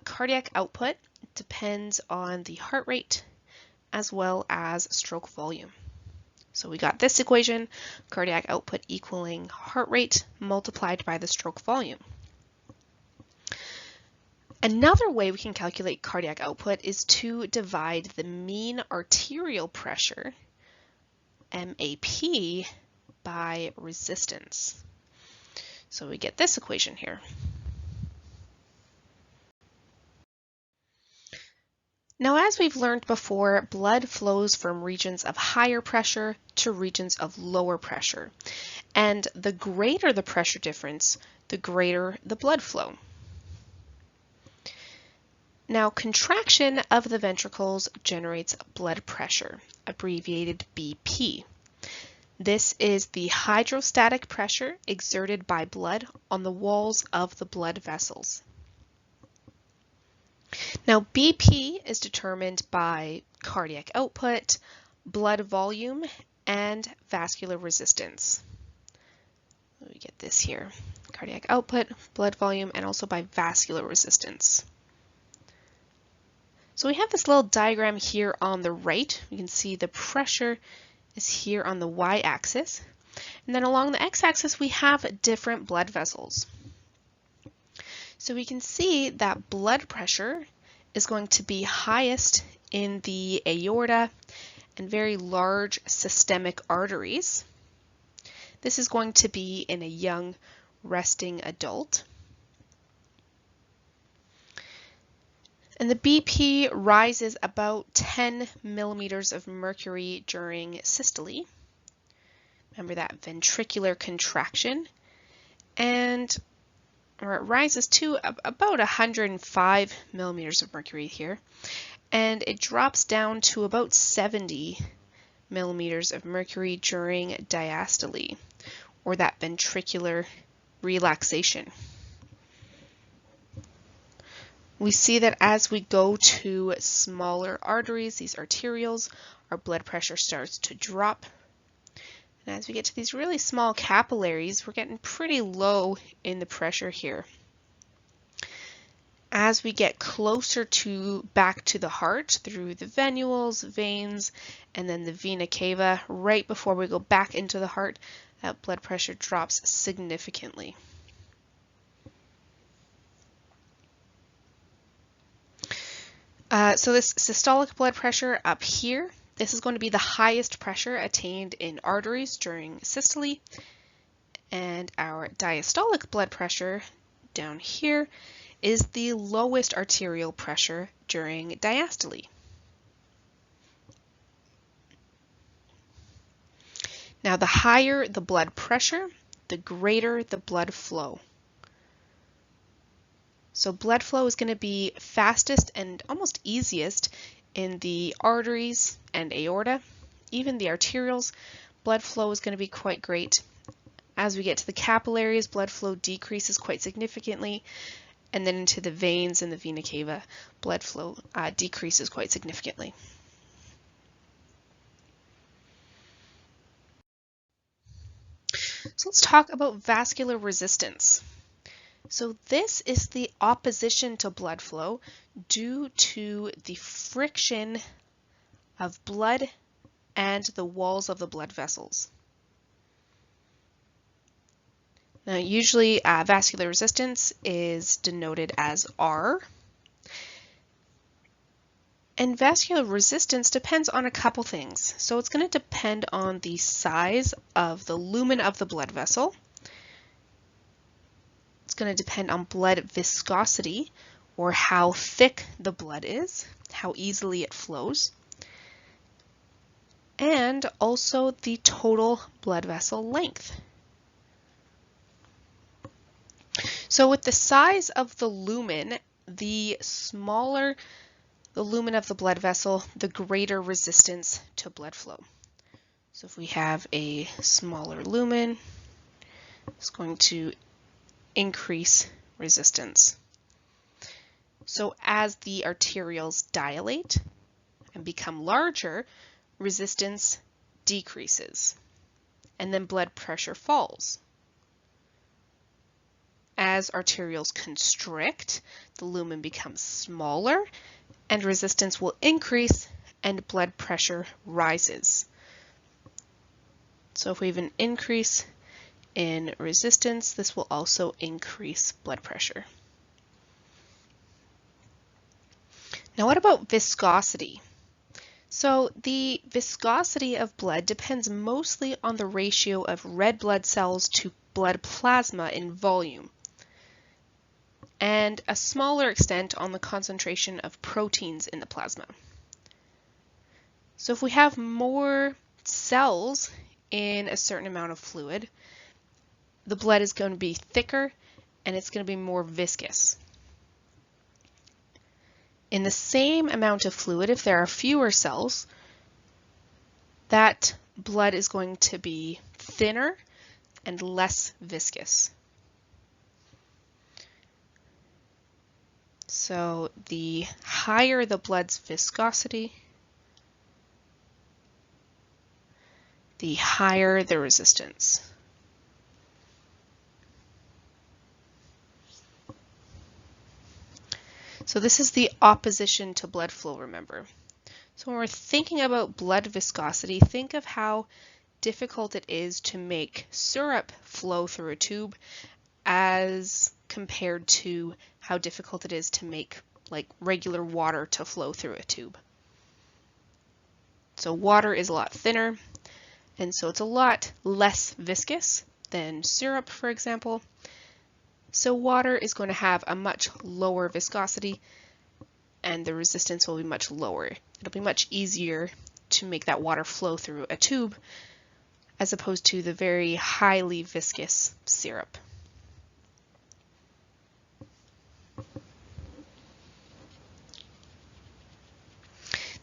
cardiac output depends on the heart rate as well as stroke volume. So we got this equation, cardiac output equaling heart rate multiplied by the stroke volume. Another way we can calculate cardiac output is to divide the mean arterial pressure, MAP, by resistance. So we get this equation here. Now, as we've learned before, blood flows from regions of higher pressure to regions of lower pressure. And the greater the pressure difference, the greater the blood flow. Now, contraction of the ventricles generates blood pressure, abbreviated BP. This is the hydrostatic pressure exerted by blood on the walls of the blood vessels. Now, BP is determined by cardiac output, blood volume, and vascular resistance. We get this here, cardiac output, blood volume, and also by vascular resistance. So we have this little diagram here on the right. You can see the pressure is here on the y-axis. And then along the x-axis, we have different blood vessels. So we can see that blood pressure is going to be highest in the aorta and very large systemic arteries. This is going to be in a young resting adult. And the BP rises about 10 millimeters of mercury during systole. Remember that ventricular contraction. And it rises to about 105 millimeters of mercury here. And it drops down to about 70 millimeters of mercury during diastole, or that ventricular relaxation. We see that as we go to smaller arteries, these arterioles, our blood pressure starts to drop. And as we get to these really small capillaries, we're getting pretty low in the pressure here. As we get closer back to the heart through the venules, veins, and then the vena cava, right before we go back into the heart, that blood pressure drops significantly. So this systolic blood pressure up here, this is going to be the highest pressure attained in arteries during systole, and our diastolic blood pressure down here is the lowest arterial pressure during diastole. Now, the higher the blood pressure, the greater the blood flow. So blood flow is going to be fastest and almost easiest in the arteries and aorta. Even the arterioles, blood flow is going to be quite great As we get to the capillaries, blood flow decreases quite significantly, and then into the veins and the vena cava, blood flow decreases quite significantly. So let's talk about vascular resistance. So this is the opposition to blood flow due to the friction of blood and the walls of the blood vessels. Now, usually vascular resistance is denoted as R. And vascular resistance depends on a couple things. So it's going to depend on the size of the lumen of the blood vessel. It's going to depend on blood viscosity, or how thick the blood is, how easily it flows, and also the total blood vessel length. So with the size of the lumen, the smaller the lumen of the blood vessel, the greater resistance to blood flow. So if we have a smaller lumen, it's going to increase resistance. So as the arterioles dilate and become larger, resistance decreases, and then blood pressure falls. As arterioles constrict, the lumen becomes smaller, and resistance will increase and blood pressure rises. So if we have an increase in resistance, this will also increase blood pressure. Now what about viscosity? So the viscosity of blood depends mostly on the ratio of red blood cells to blood plasma in volume, and a smaller extent on the concentration of proteins in the plasma. So if we have more cells in a certain amount of fluid, the blood is going to be thicker and it's going to be more viscous. In the same amount of fluid, if there are fewer cells, that blood is going to be thinner and less viscous. So the higher the blood's viscosity, the higher the resistance. So this is the opposition to blood flow, remember. So when we're thinking about blood viscosity, think of how difficult it is to make syrup flow through a tube as compared to how difficult it is to make like regular water to flow through a tube. So water is a lot thinner, and so it's a lot less viscous than syrup, for example. So water is going to have a much lower viscosity, and the resistance will be much lower. It'll be much easier to make that water flow through a tube as opposed to the very highly viscous syrup.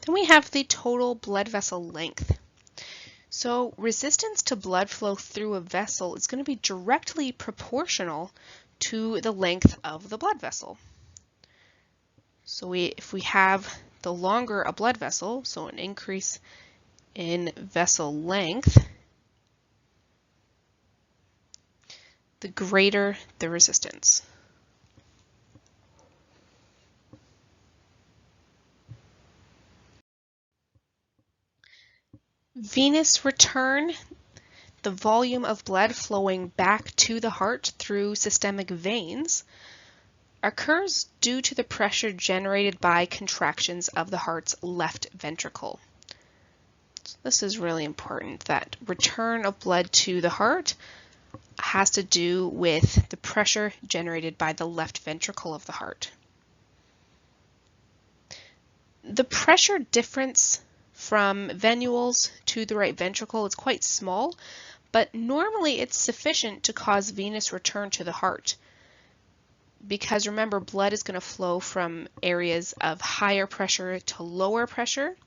Then we have the total blood vessel length. So resistance to blood flow through a vessel is going to be directly proportional to the length of the blood vessel. So if we have the longer a blood vessel, so an increase in vessel length, the greater the resistance. Venous return, the volume of blood flowing back to the heart through systemic veins, occurs due to the pressure generated by contractions of the heart's left ventricle. So this is really important, that return of blood to the heart has to do with the pressure generated by the left ventricle of the heart. The pressure difference from venules to the right ventricle is quite small, but normally it's sufficient to cause venous return to the heart. Because remember, blood is going to flow from areas of higher pressure to lower pressure.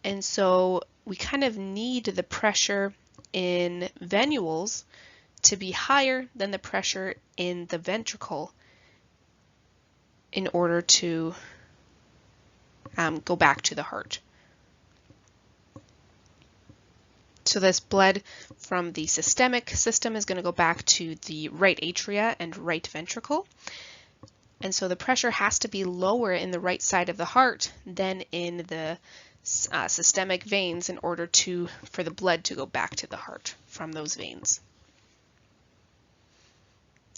And so we kind of need the pressure in venules to be higher than the pressure in the ventricle in order to go back to the heart. So this blood from the systemic system is going to go back to the right atria and right ventricle. And so the pressure has to be lower in the right side of the heart than in the systemic veins in order for the blood to go back to the heart from those veins.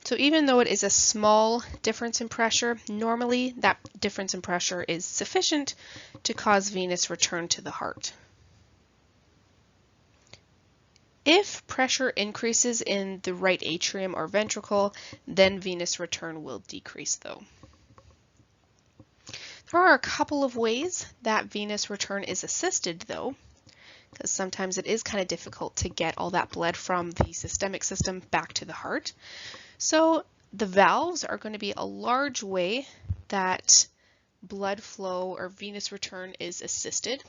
So even though it is a small difference in pressure, normally that difference in pressure is sufficient to cause venous return to the heart. If pressure increases in the right atrium or ventricle, then venous return will decrease though. There are a couple of ways that venous return is assisted though, because sometimes it is kind of difficult to get all that blood from the systemic system back to the heart. So the valves are going to be a large way that blood flow or venous return is assisted.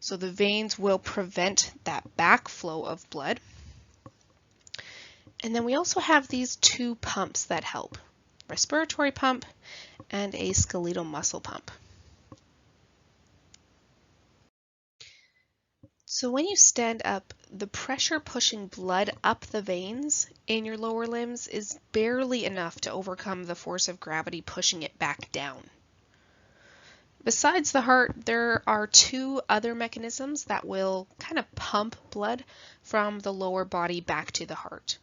So the veins will prevent that backflow of blood. And then we also have these two pumps that help, respiratory pump and a skeletal muscle pump. So when you stand up, the pressure pushing blood up the veins in your lower limbs is barely enough to overcome the force of gravity pushing it back down. Besides the heart, there are two other mechanisms that will kind of pump blood from the lower body back to the heart.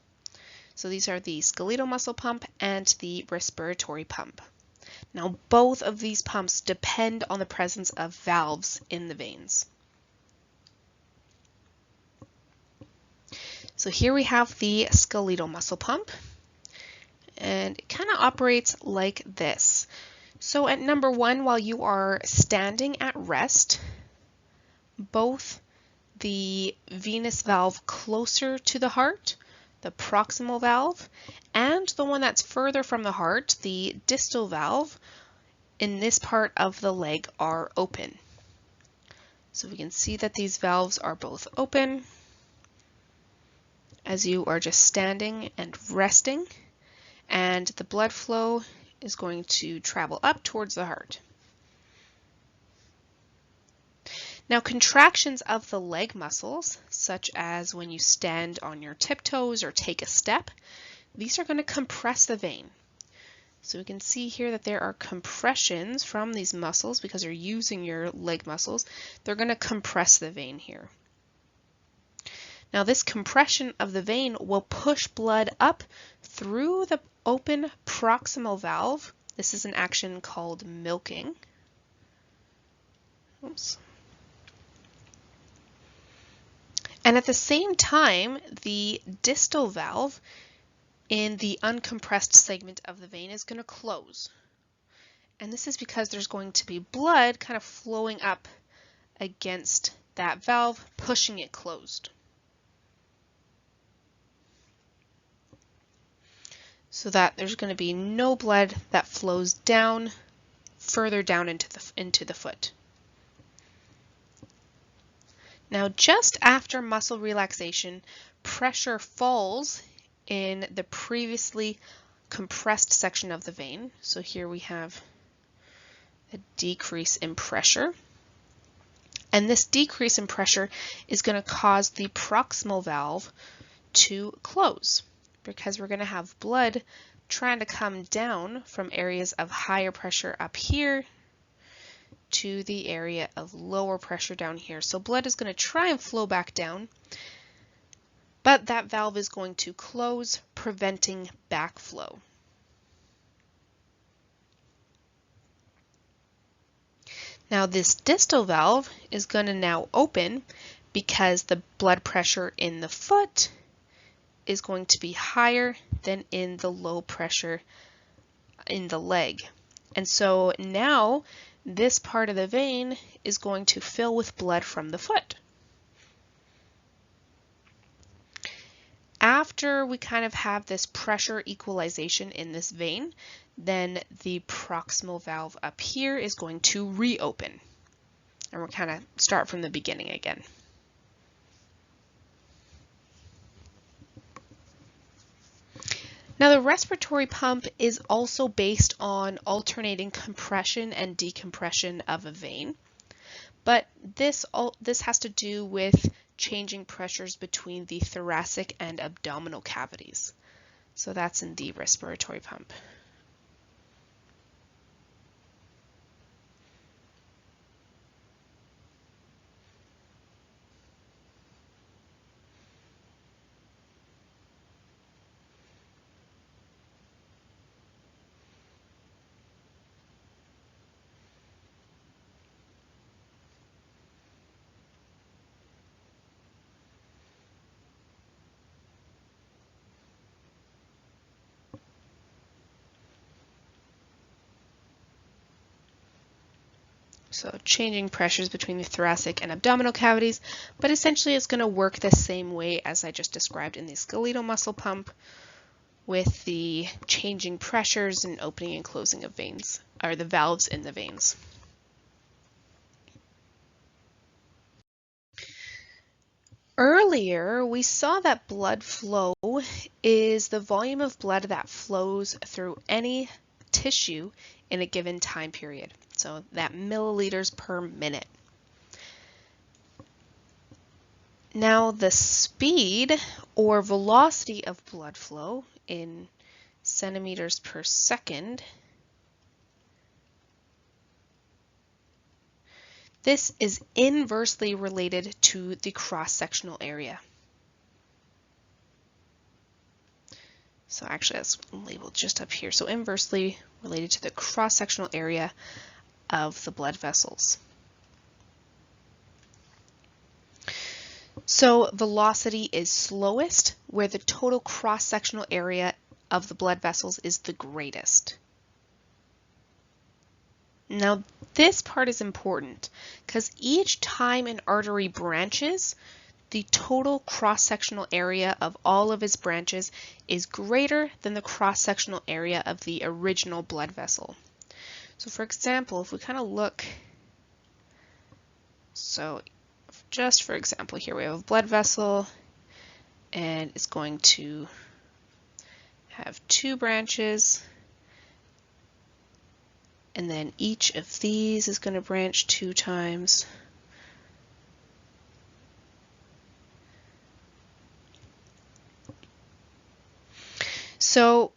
So these are the skeletal muscle pump and the respiratory pump. Now both of these pumps depend on the presence of valves in the veins. So here we have the skeletal muscle pump, and it kind of operates like this. So at number 1, while you are standing at rest, both the venous valve closer to the heart, the proximal valve, and the one that's further from the heart, the distal valve, in this part of the leg are open. So we can see that these valves are both open as you are just standing and resting, and the blood flow is going to travel up towards the heart. Now contractions of the leg muscles, such as when you stand on your tiptoes or take a step, these are going to compress the vein. So we can see here that there are compressions from these muscles because you're using your leg muscles. They're going to compress the vein here. Now this compression of the vein will push blood up through the open proximal valve. This is an action called milking. Oops. And at the same time, the distal valve in the uncompressed segment of the vein is going to close. And this is because there's going to be blood kind of flowing up against that valve, pushing it closed. So that there's going to be no blood that flows down, further down into the foot. Now, just after muscle relaxation, pressure falls in the previously compressed section of the vein. So here we have a decrease in pressure. And this decrease in pressure is going to cause the proximal valve to close, because we're going to have blood trying to come down from areas of higher pressure up here to the area of lower pressure down here. So blood is going to try and flow back down, but that valve is going to close, preventing backflow. Now this distal valve is going to now open because the blood pressure in the foot is going to be higher than in the low pressure in the leg. And so now this part of the vein is going to fill with blood from the foot. After we kind of have this pressure equalization in this vein, then the proximal valve up here is going to reopen. And we'll kind of start from the beginning again. Now, the respiratory pump is also based on alternating compression and decompression of a vein, but this has to do with changing pressures between the thoracic and abdominal cavities. So that's in the respiratory pump. So changing pressures between the thoracic and abdominal cavities, but essentially it's going to work the same way as I just described in the skeletal muscle pump, with the changing pressures and opening and closing of veins, or the valves in the veins. Earlier, we saw that blood flow is the volume of blood that flows through any tissue in a given time period. So that milliliters per minute. Now the speed or velocity of blood flow in centimeters per second, this is inversely related to the cross-sectional area. So actually that's labeled just up here. So inversely related to the cross-sectional area of the blood vessels. So velocity is slowest where the total cross-sectional area of the blood vessels is the greatest. Now this part is important because each time an artery branches, the total cross-sectional area of all of its branches is greater than the cross-sectional area of the original blood vessel. So for example, if we kind of look, so just for example here we have a blood vessel and it's going to have 2 branches, and then each of these is going to branch 2 times. So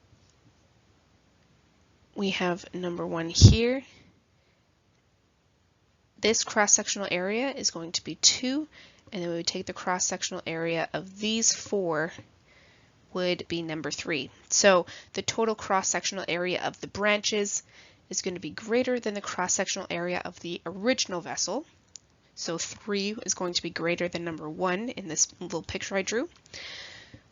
we have number 1 here. This cross-sectional area is going to be 2, and then we would take the cross-sectional area of these 4 would be number 3. So the total cross-sectional area of the branches is going to be greater than the cross-sectional area of the original vessel. So 3 is going to be greater than number 1 in this little picture I drew.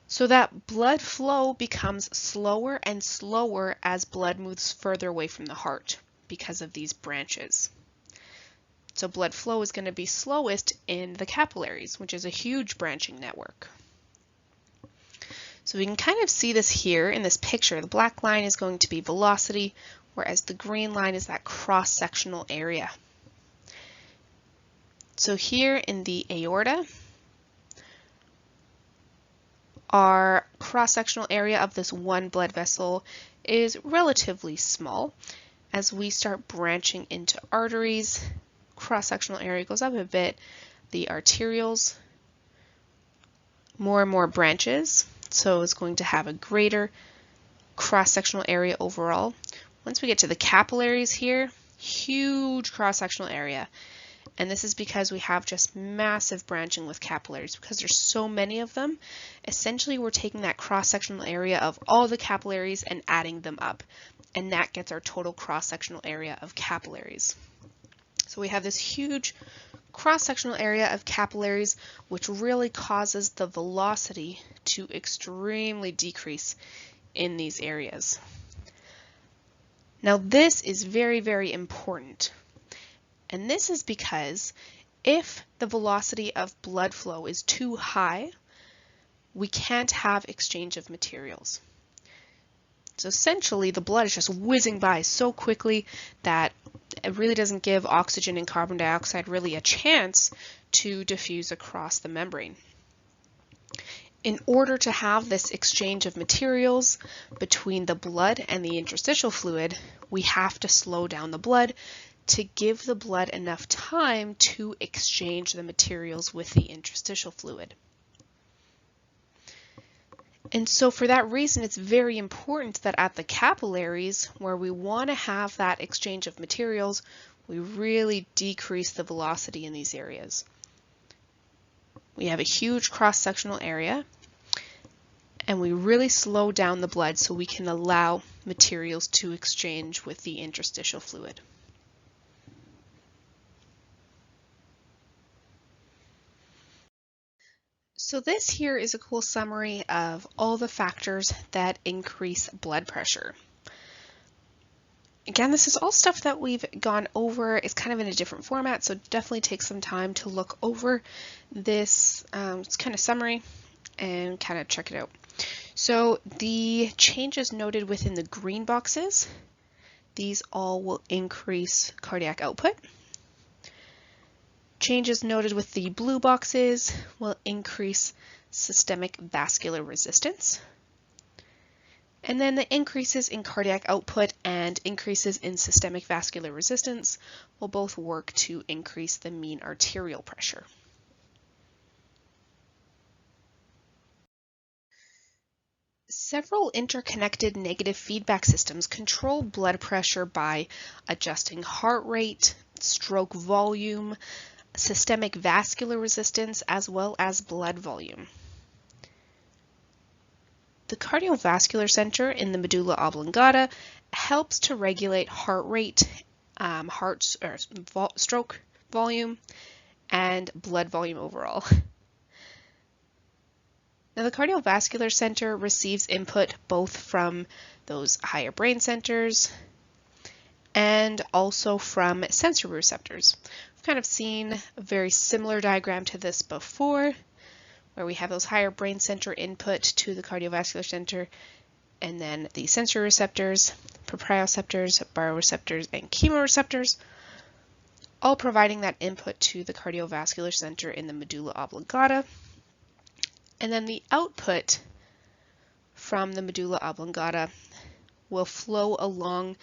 So that blood flow becomes slower and slower as blood moves further away from the heart because of these branches. So blood flow is going to be slowest in the capillaries, which is a huge branching network. So we can kind of see this here in this picture. The black line is going to be velocity, whereas the green line is that cross-sectional area. So here in the aorta, our cross-sectional area of this one blood vessel is relatively small. As we start branching into arteries, cross-sectional area goes up a bit. The arterioles, more and more branches, so it's going to have a greater cross-sectional area overall. Once we get to the capillaries here, huge cross-sectional area. And this is because we have just massive branching with capillaries. Because there's so many of them, essentially we're taking that cross-sectional area of all the capillaries and adding them up. And that gets our total cross-sectional area of capillaries. So we have this huge cross-sectional area of capillaries, which really causes the velocity to extremely decrease in these areas. Now this is very, very important. And this is because if the velocity of blood flow is too high, we can't have exchange of materials. So essentially the blood is just whizzing by so quickly that it really doesn't give oxygen and carbon dioxide really a chance to diffuse across the membrane. In order to have this exchange of materials between the blood and the interstitial fluid, we have to slow down the blood to give the blood enough time to exchange the materials with the interstitial fluid. And so for that reason, it's very important that at the capillaries, where we want to have that exchange of materials, we really decrease the velocity in these areas. We have a huge cross-sectional area, and we really slow down the blood so we can allow materials to exchange with the interstitial fluid. So this here is a cool summary of all the factors that increase blood pressure. Again, this is all stuff that we've gone over. It's kind of in a different format, so definitely take some time to look over this kind of summary and kind of check it out. So the changes noted within the green boxes, these all will increase cardiac output. Changes noted with the blue boxes will increase systemic vascular resistance. And then the increases in cardiac output and increases in systemic vascular resistance will both work to increase the mean arterial pressure. Several interconnected negative feedback systems control blood pressure by adjusting heart rate, stroke volume, systemic vascular resistance, as well as blood volume. The cardiovascular center in the medulla oblongata helps to regulate heart rate, stroke volume, and blood volume overall. Now, the cardiovascular center receives input both from those higher brain centers and also from sensory receptors. We've kind of seen a very similar diagram to this before, where we have those higher brain center input to the cardiovascular center, and then the sensory receptors, proprioceptors, baroreceptors, and chemoreceptors, all providing that input to the cardiovascular center in the medulla oblongata. And then the output from the medulla oblongata will flow along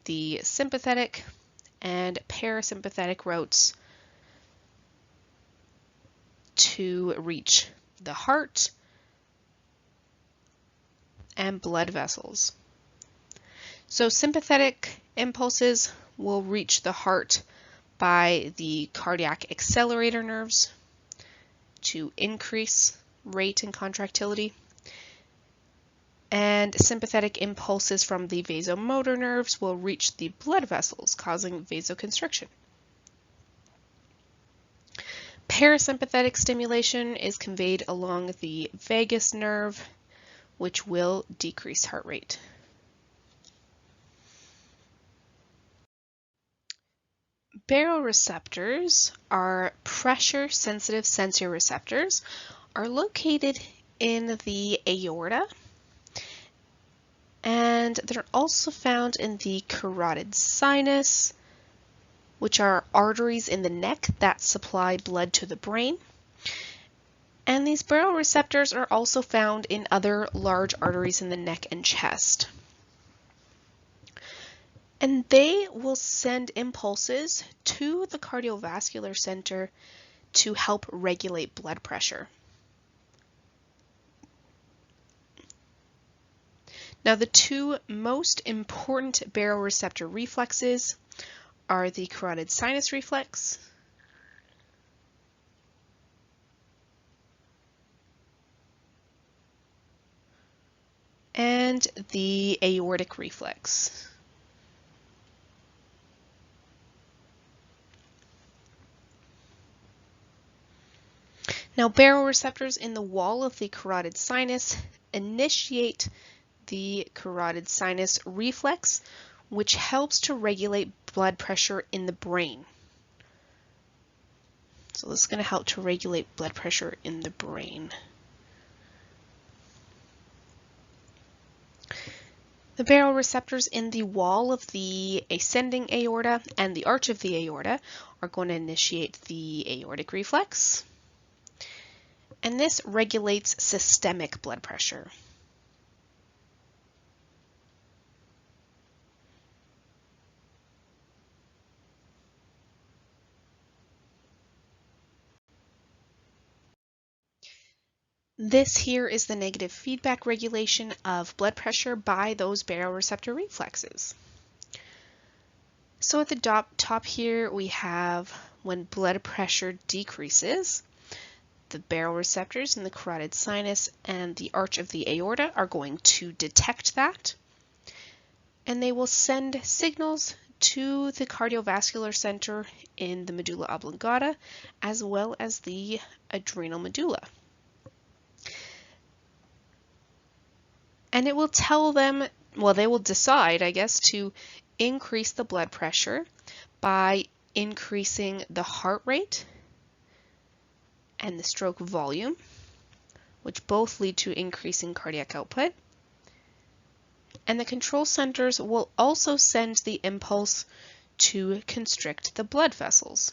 the sympathetic and parasympathetic routes to reach the heart and blood vessels. So sympathetic impulses will reach the heart by the cardiac accelerator nerves to increase rate and contractility, and sympathetic impulses from the vasomotor nerves will reach the blood vessels, causing vasoconstriction. Parasympathetic stimulation is conveyed along the vagus nerve, which will decrease heart rate. Baroreceptors are pressure-sensitive sensory receptors, are located in the aorta, and they're also found in the carotid sinus, which are arteries in the neck that supply blood to the brain. And these baroreceptors are also found in other large arteries in the neck and chest. And they will send impulses to the cardiovascular center to help regulate blood pressure. Now, the two most important baroreceptor reflexes are the carotid sinus reflex and the aortic reflex. Now, baroreceptors in the wall of the carotid sinus initiate the carotid sinus reflex, which helps to regulate blood pressure in the brain. So this is going to help to regulate blood pressure in the brain. The baroreceptors in the wall of the ascending aorta and the arch of the aorta are going to initiate the aortic reflex. and this regulates systemic blood pressure. This here is the negative feedback regulation of blood pressure by those baroreceptor reflexes. So at the top here, we have when blood pressure decreases, the baroreceptors in the carotid sinus and the arch of the aorta are going to detect that, and they will send signals to the cardiovascular center in the medulla oblongata, as well as the adrenal medulla. And it will tell them, well, they will decide, I guess, to increase the blood pressure by increasing the heart rate and the stroke volume, which both lead to increasing cardiac output. And the control centers will also send the impulse to constrict the blood vessels.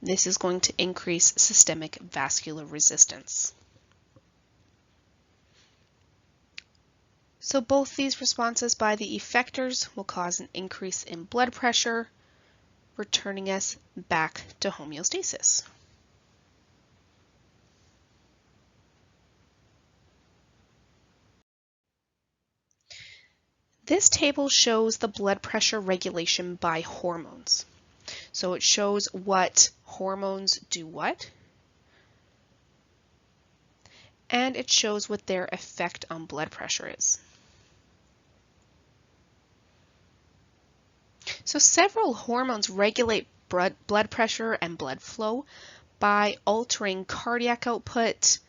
This is going to increase systemic vascular resistance. So both these responses by the effectors will cause an increase in blood pressure, returning us back to homeostasis. This table shows the blood pressure regulation by hormones. So it shows what hormones do what, and it shows what their effect on blood pressure is. So several hormones regulate blood pressure and blood flow by altering cardiac output,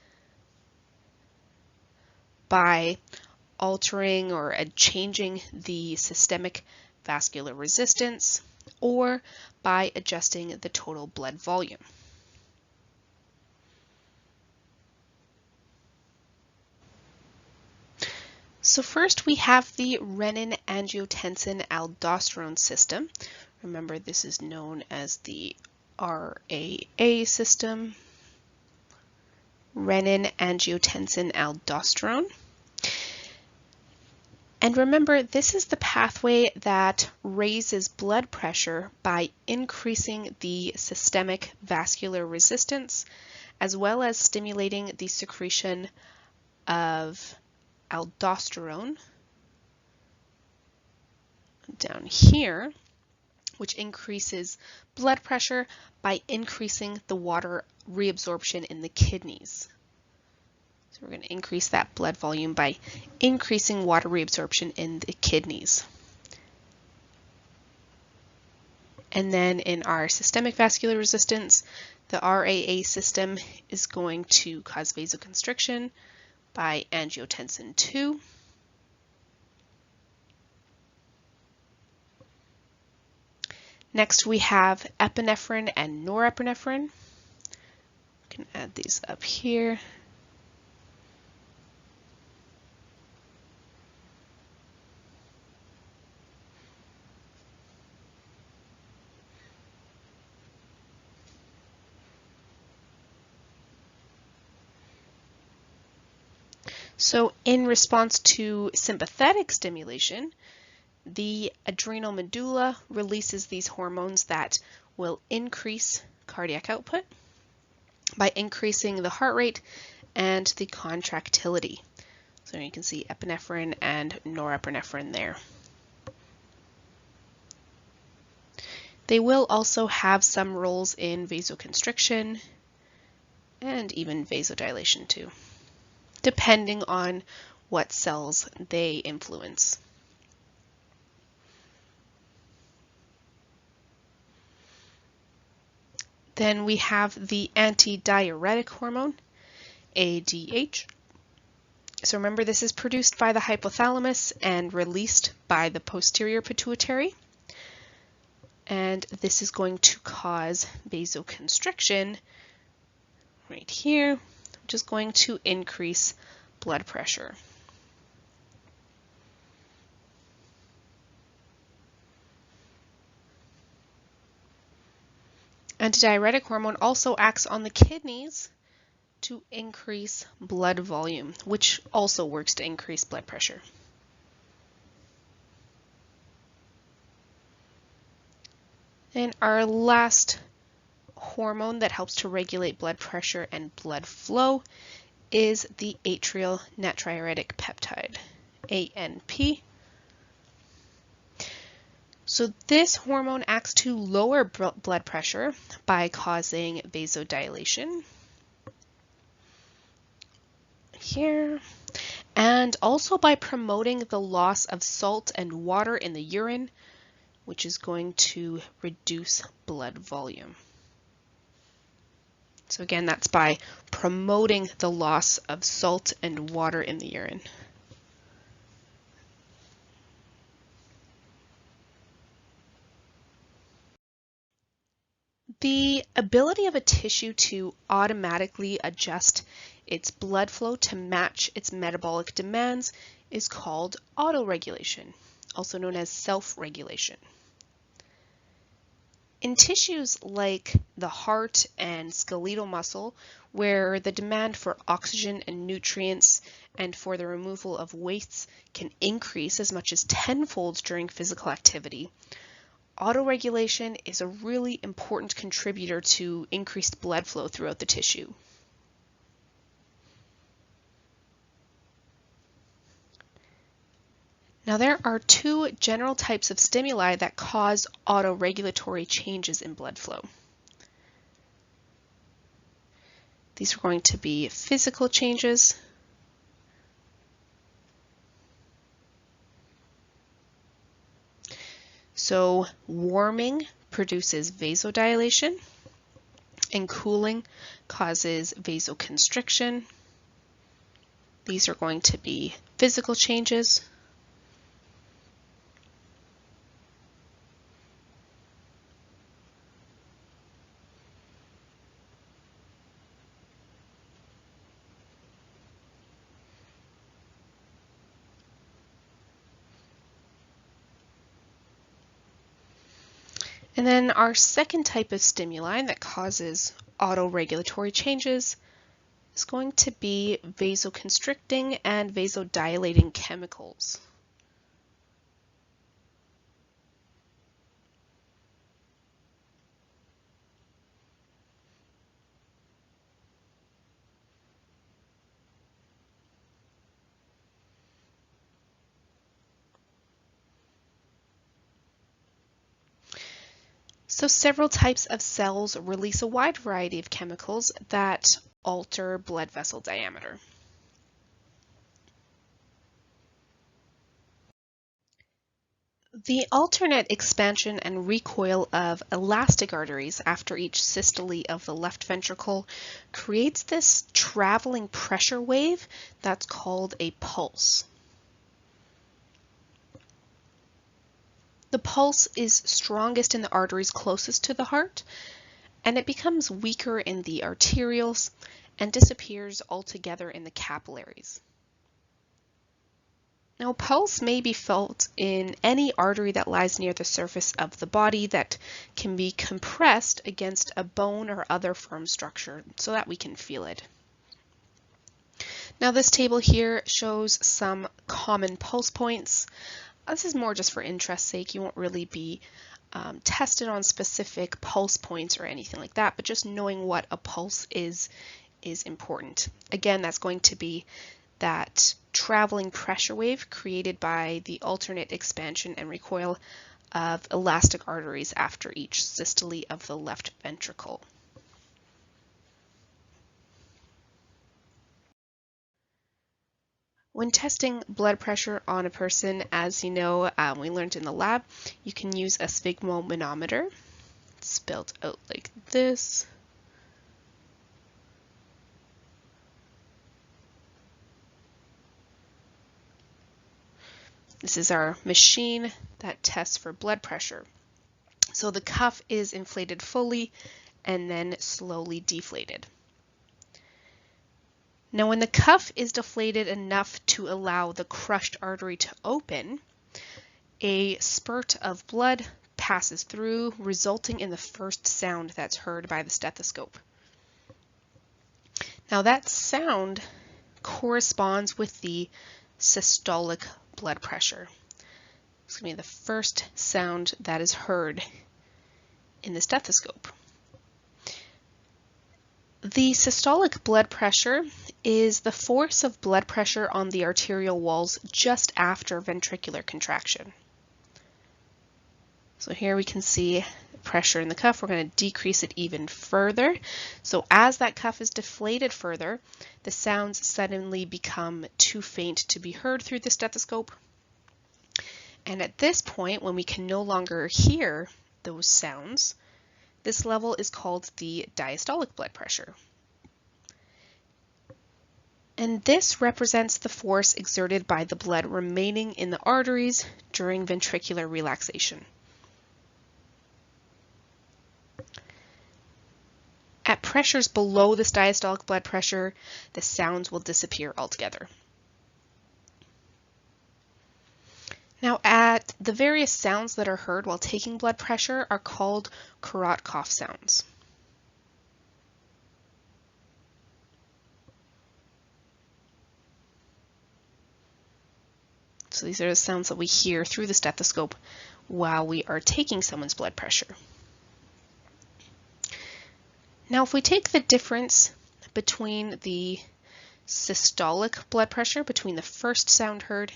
by altering or changing the systemic vascular resistance, or by adjusting the total blood volume. So first we have the renin-angiotensin-aldosterone system. Remember, this is known as the RAA system. Renin-angiotensin-aldosterone. And remember, this is the pathway that raises blood pressure by increasing the systemic vascular resistance, as well as stimulating the secretion of aldosterone down here, which increases blood pressure by increasing the water reabsorption in the kidneys. So we're going to increase that blood volume by increasing water reabsorption in the kidneys. And then in our systemic vascular resistance, the RAA system is going to cause vasoconstriction by angiotensin II. Next we have epinephrine and norepinephrine. We can add these up here. So in response to sympathetic stimulation, the adrenal medulla releases these hormones that will increase cardiac output by increasing the heart rate and the contractility. So you can see epinephrine and norepinephrine there. They will also have some roles in vasoconstriction and even vasodilation too, depending on what cells they influence. Then we have the antidiuretic hormone, ADH. So remember, this is produced by the hypothalamus and released by the posterior pituitary. And this is going to cause vasoconstriction right here, which is going to increase blood pressure. Antidiuretic hormone also acts on the kidneys to increase blood volume, which also works to increase blood pressure. And our last hormone that helps to regulate blood pressure and blood flow is the atrial natriuretic peptide, ANP. So this hormone acts to lower blood pressure by causing vasodilation here, and also by promoting the loss of salt and water in the urine, which is going to reduce blood volume. So again, that's by promoting the loss of salt and water in the urine. The ability of a tissue to automatically adjust its blood flow to match its metabolic demands is called autoregulation, also known as self-regulation. In tissues like the heart and skeletal muscle, where the demand for oxygen and nutrients and for the removal of wastes can increase as much as tenfold during physical activity, autoregulation is a really important contributor to increased blood flow throughout the tissue. Now, there are two general types of stimuli that cause autoregulatory changes in blood flow. These are going to be physical changes So warming produces vasodilation, and cooling causes vasoconstriction. These are going to be physical changes. And then our second type of stimuli that causes autoregulatory changes is going to be vasoconstricting and vasodilating chemicals. So several types of cells release a wide variety of chemicals that alter blood vessel diameter. The alternate expansion and recoil of elastic arteries after each systole of the left ventricle creates this traveling pressure wave that's called a pulse. The pulse is strongest in the arteries closest to the heart, and it becomes weaker in the arterioles and disappears altogether in the capillaries. Now, pulse may be felt in any artery that lies near the surface of the body that can be compressed against a bone or other firm structure so that we can feel it. Now, this table here shows some common pulse points. This is more just for interest's sake. You won't really be tested on specific pulse points or anything like that, but just knowing what a pulse is important. Again, that's going to be that traveling pressure wave created by the alternate expansion and recoil of elastic arteries after each systole of the left ventricle. When testing blood pressure on a person, as you know, we learned in the lab, you can use a sphygmomanometer. It's spelled out like this. This is our machine that tests for blood pressure. So the cuff is inflated fully and then slowly deflated. Now, when the cuff is deflated enough to allow the crushed artery to open, a spurt of blood passes through, resulting in the first sound that's heard by the stethoscope. Now that sound corresponds with the systolic blood pressure. It's going to be the first sound that is heard in the stethoscope. The systolic blood pressure is the force of blood pressure on the arterial walls just after ventricular contraction. So here we can see pressure in the cuff. We're going to decrease it even further. So as that cuff is deflated further, the sounds suddenly become too faint to be heard through the stethoscope. And at this point, when we can no longer hear those sounds, this level is called the diastolic blood pressure. And this represents the force exerted by the blood remaining in the arteries during ventricular relaxation. At pressures below this diastolic blood pressure, the sounds will disappear altogether. Now, the various sounds that are heard while taking blood pressure are called Korotkoff sounds. So these are the sounds that we hear through the stethoscope while we are taking someone's blood pressure. Now, if we take the difference between the systolic blood pressure, between the first sound heard,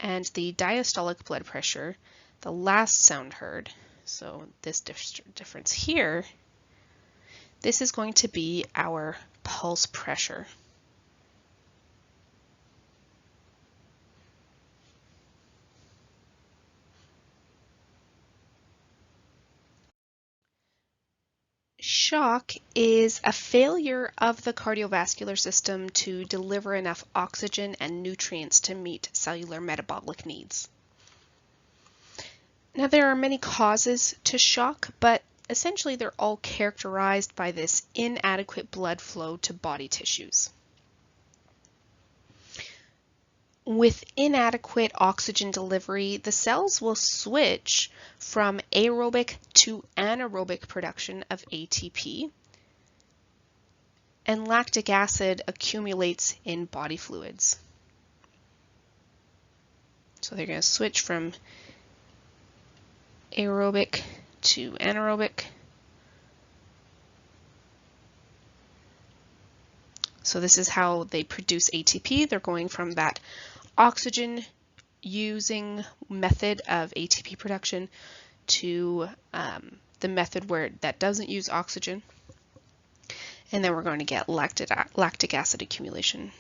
and the diastolic blood pressure, the last sound heard, so this difference here, this is going to be our pulse pressure. Shock is a failure of the cardiovascular system to deliver enough oxygen and nutrients to meet cellular metabolic needs. Now, there are many causes to shock, but essentially they're all characterized by this inadequate blood flow to body tissues. With inadequate oxygen delivery, the cells will switch from aerobic to anaerobic production of ATP, and lactic acid accumulates in body fluids. So they're going to switch from aerobic to anaerobic. So this is how they produce ATP. They're going from that oxygen using method of ATP production to the method where that doesn't use oxygen. And then we're going to get lactic acid accumulation.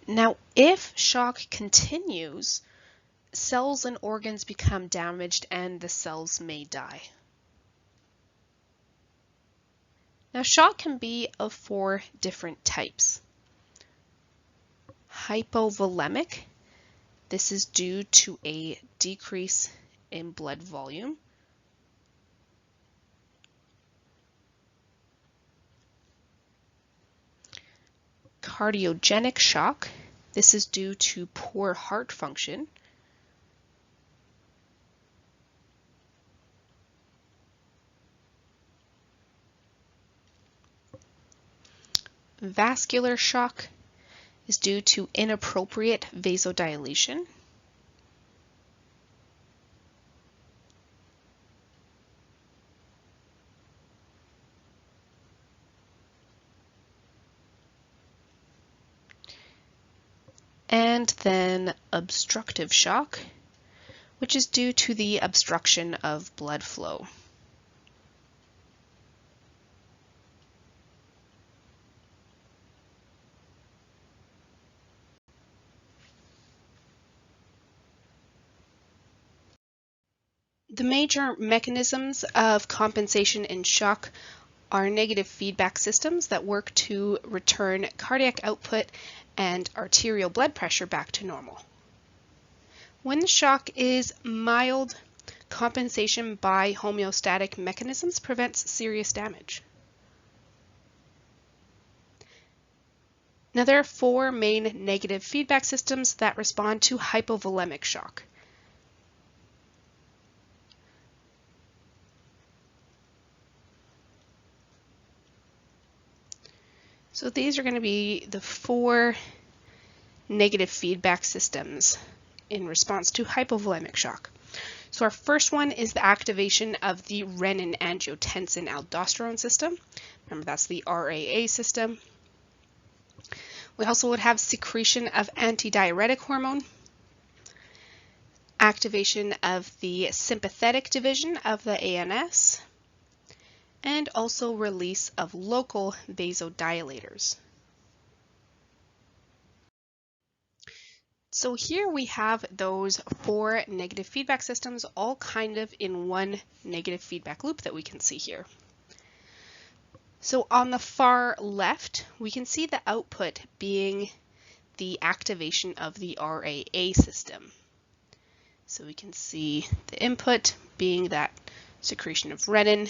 Now, if shock continues, cells and organs become damaged and the cells may die. Now, shock can be of 4 different types. Hypovolemic. This is due to a decrease in blood volume. Cardiogenic shock. This is due to poor heart function. Vascular shock is due to inappropriate vasodilation. And then obstructive shock, which is due to the obstruction of blood flow. The major mechanisms of compensation in shock are negative feedback systems that work to return cardiac output and arterial blood pressure back to normal. When the shock is mild, compensation by homeostatic mechanisms prevents serious damage. Now there are four main negative feedback systems that respond to hypovolemic shock. So these are going to be the four negative feedback systems in response to hypovolemic shock. So our first one is the activation of the renin-angiotensin-aldosterone system. Remember, that's the RAA system. We also would have secretion of antidiuretic hormone, activation of the sympathetic division of the ANS, and also release of local vasodilators. So here we have those four negative feedback systems all kind of in one negative feedback loop that we can see here. So on the far left, we can see the output being the activation of the RAA system. So we can see the input being that secretion of renin,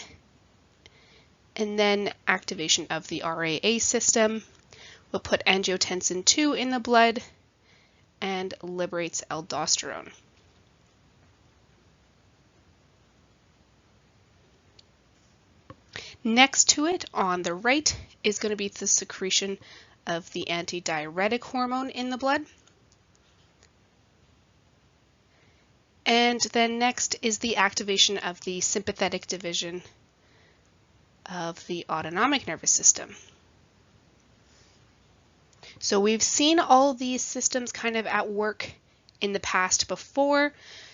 and then activation of the RAA system will put angiotensin II in the blood and liberates aldosterone. Next to it on the right is going to be the secretion of the antidiuretic hormone in the blood. And then next is the activation of the sympathetic division of the autonomic nervous system. So we've seen all these systems kind of at work in the past before,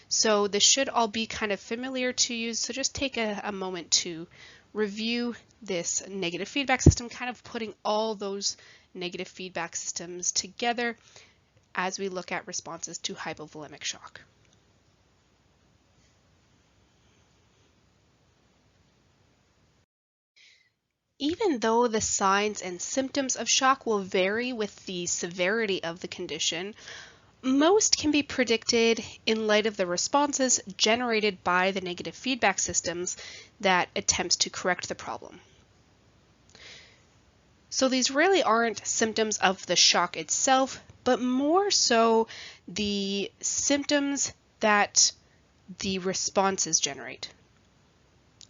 so this should all be kind of familiar to you. So just take a moment to review this negative feedback system, kind of putting all those negative feedback systems together as we look at responses to hypovolemic shock. Even though the signs and symptoms of shock will vary with the severity of the condition, most can be predicted in light of the responses generated by the negative feedback systems that attempts to correct the problem. So these really aren't symptoms of the shock itself, but more so the symptoms that the responses generate.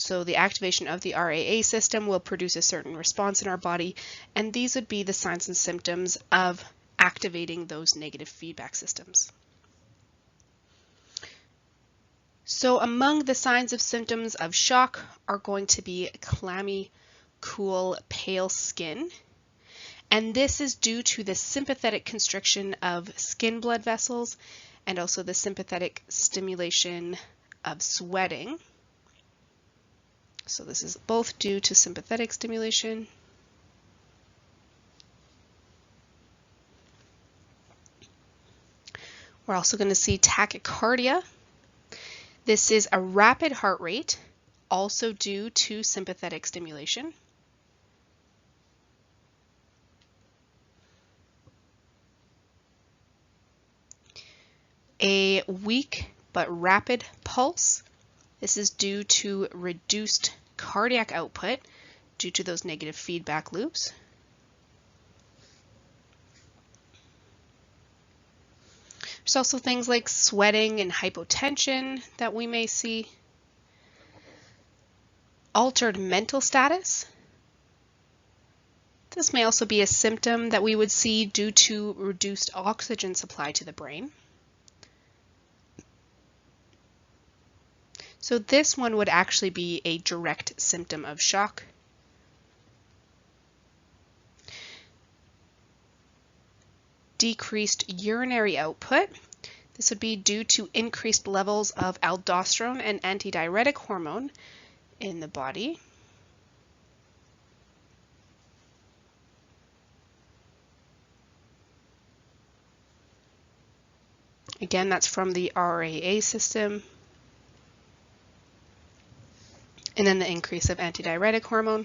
So the activation of the RAA system will produce a certain response in our body, and these would be the signs and symptoms of activating those negative feedback systems. So among the signs of symptoms of shock are going to be clammy, cool, pale skin. And this is due to the sympathetic constriction of skin blood vessels and also the sympathetic stimulation of sweating. So this is both due to sympathetic stimulation. We're also going to see tachycardia. This is a rapid heart rate, also due to sympathetic stimulation. A weak but rapid pulse. This is due to reduced cardiac output due to those negative feedback loops. There's also things like sweating and hypotension that we may see. Altered mental status. This may also be a symptom that we would see due to reduced oxygen supply to the brain. So this one would actually be a direct symptom of shock. Decreased urinary output. This would be due to increased levels of aldosterone and antidiuretic hormone in the body. Again, that's from the RAA system. And then the increase of antidiuretic hormone.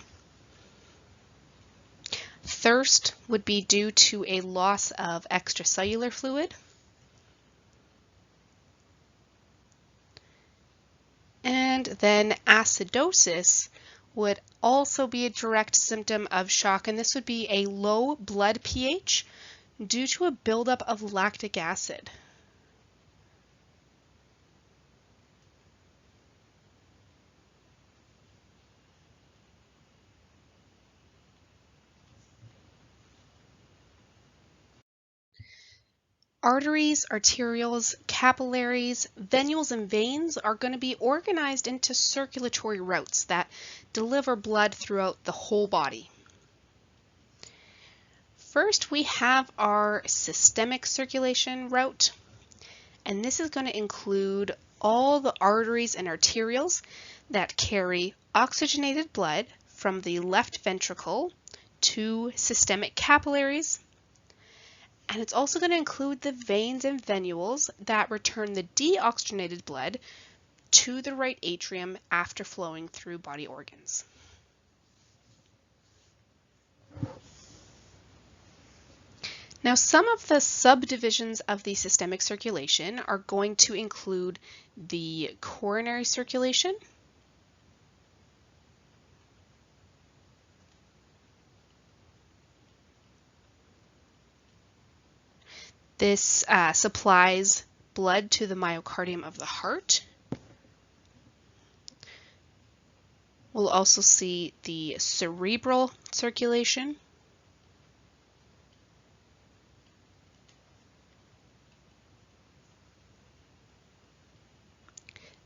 Thirst would be due to a loss of extracellular fluid. And then acidosis would also be a direct symptom of shock, and this would be a low blood pH due to a buildup of lactic acid. Arteries, arterioles, capillaries, venules, and veins are going to be organized into circulatory routes that deliver blood throughout the whole body. First, we have our systemic circulation route, and this is going to include all the arteries and arterioles that carry oxygenated blood from the left ventricle to systemic capillaries. And it's also going to include the veins and venules that return the deoxygenated blood to the right atrium after flowing through body organs. Now, some of the subdivisions of the systemic circulation are going to include the coronary circulation, this supplies blood to the myocardium of the heart. We'll also see the cerebral circulation,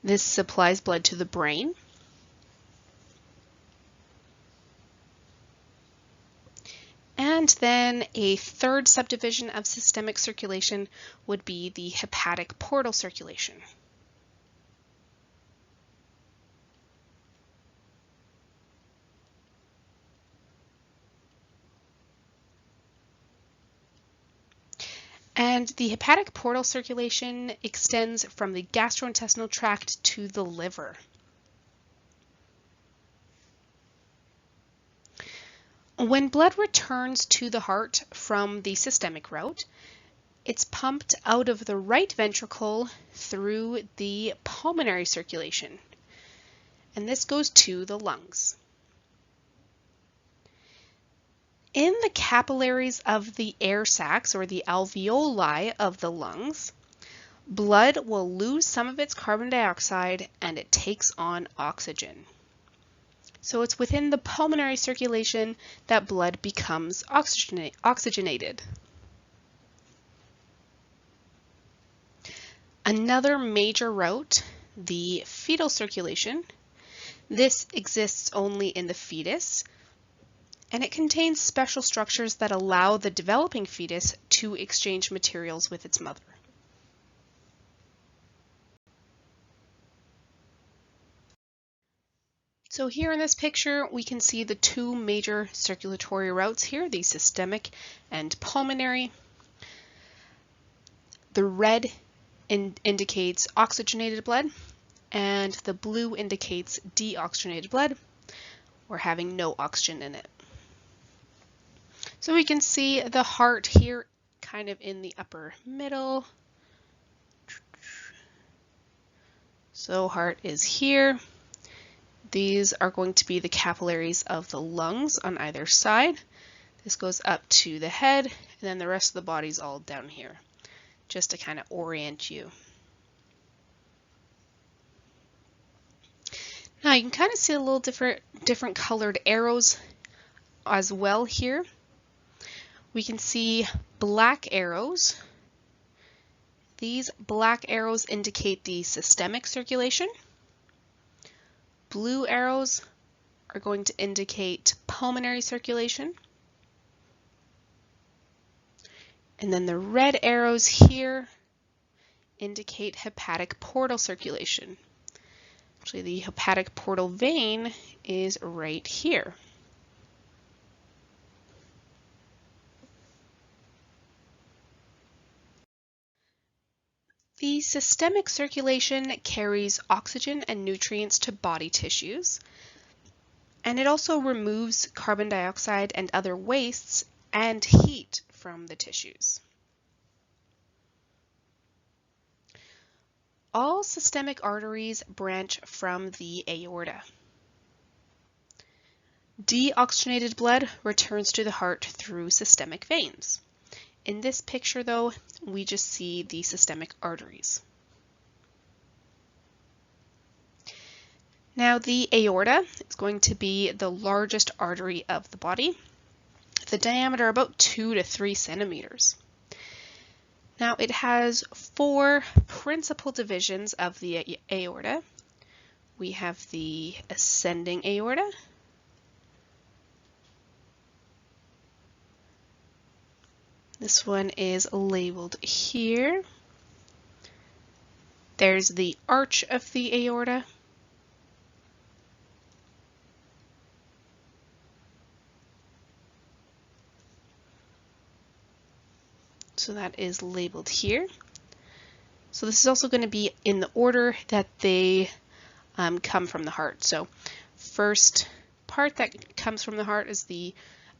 this supplies blood to the brain. And then a third subdivision of systemic circulation would be the hepatic portal circulation. And the hepatic portal circulation extends from the gastrointestinal tract to the liver. When blood returns to the heart from the systemic route, it's pumped out of the right ventricle through the pulmonary circulation, and this goes to the lungs. In the capillaries of the air sacs, or the alveoli of the lungs, blood will lose some of its carbon dioxide and it takes on oxygen. So it's within the pulmonary circulation that blood becomes oxygenated. Another major route, the fetal circulation. This exists only in the fetus, and it contains special structures that allow the developing fetus to exchange materials with its mother. So here in this picture, we can see the two major circulatory routes here, the systemic and pulmonary. The red indicates oxygenated blood, and the blue indicates deoxygenated blood, or having no oxygen in it. So we can see the heart here kind of in the upper middle. So heart is here. These are going to be the capillaries of the lungs on either side. This goes up to the head, and then the rest of the body's all down here, just to kind of orient you. Now you can kind of see a little different colored arrows as well here. We can see black arrows. These black arrows indicate the systemic circulation. Blue arrows are going to indicate pulmonary circulation. And then the red arrows here indicate hepatic portal circulation. Actually, the hepatic portal vein is right here. The systemic circulation carries oxygen and nutrients to body tissues, and it also removes carbon dioxide and other wastes and heat from the tissues. All systemic arteries branch from the aorta. Deoxygenated blood returns to the heart through systemic veins. In this picture, though, we just see the systemic arteries. Now, the aorta is going to be the largest artery of the body, the diameter about 2 to 3 centimeters. Now, it has 4 principal divisions of the aorta. We have the ascending aorta, this one is labeled here. There's the arch of the aorta. So that is labeled here. So this is also going to be in the order that they come from the heart. So first part that comes from the heart is the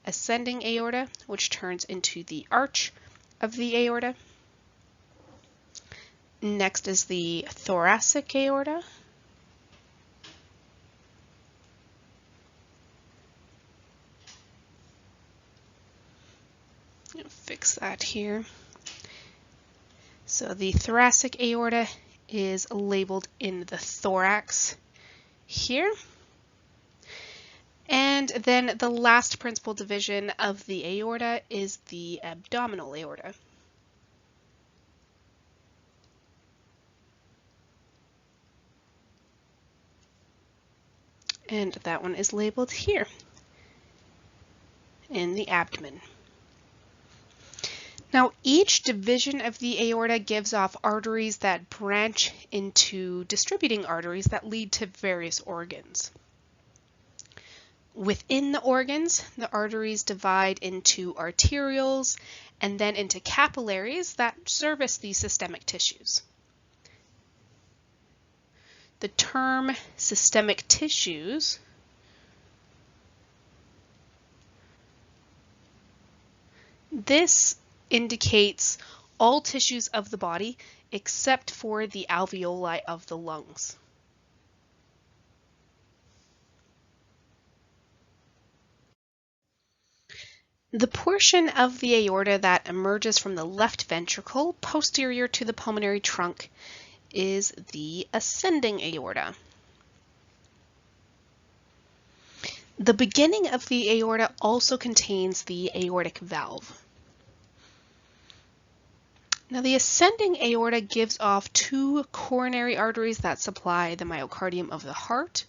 ascending aorta, which turns into the arch of the aorta. Next is the thoracic aorta. Fix that here. So the thoracic aorta is labeled in the thorax here. And then the last principal division of the aorta is the abdominal aorta. And that one is labeled here in the abdomen. Now, each division of the aorta gives off arteries that branch into distributing arteries that lead to various organs. Within the organs, the arteries divide into arterioles and then into capillaries that service these systemic tissues. The term systemic tissues indicates all tissues of the body except for the alveoli of the lungs. The portion of the aorta that emerges from the left ventricle posterior to the pulmonary trunk is the ascending aorta. The beginning of the aorta also contains the aortic valve. Now, the ascending aorta gives off 2 coronary arteries that supply the myocardium of the heart.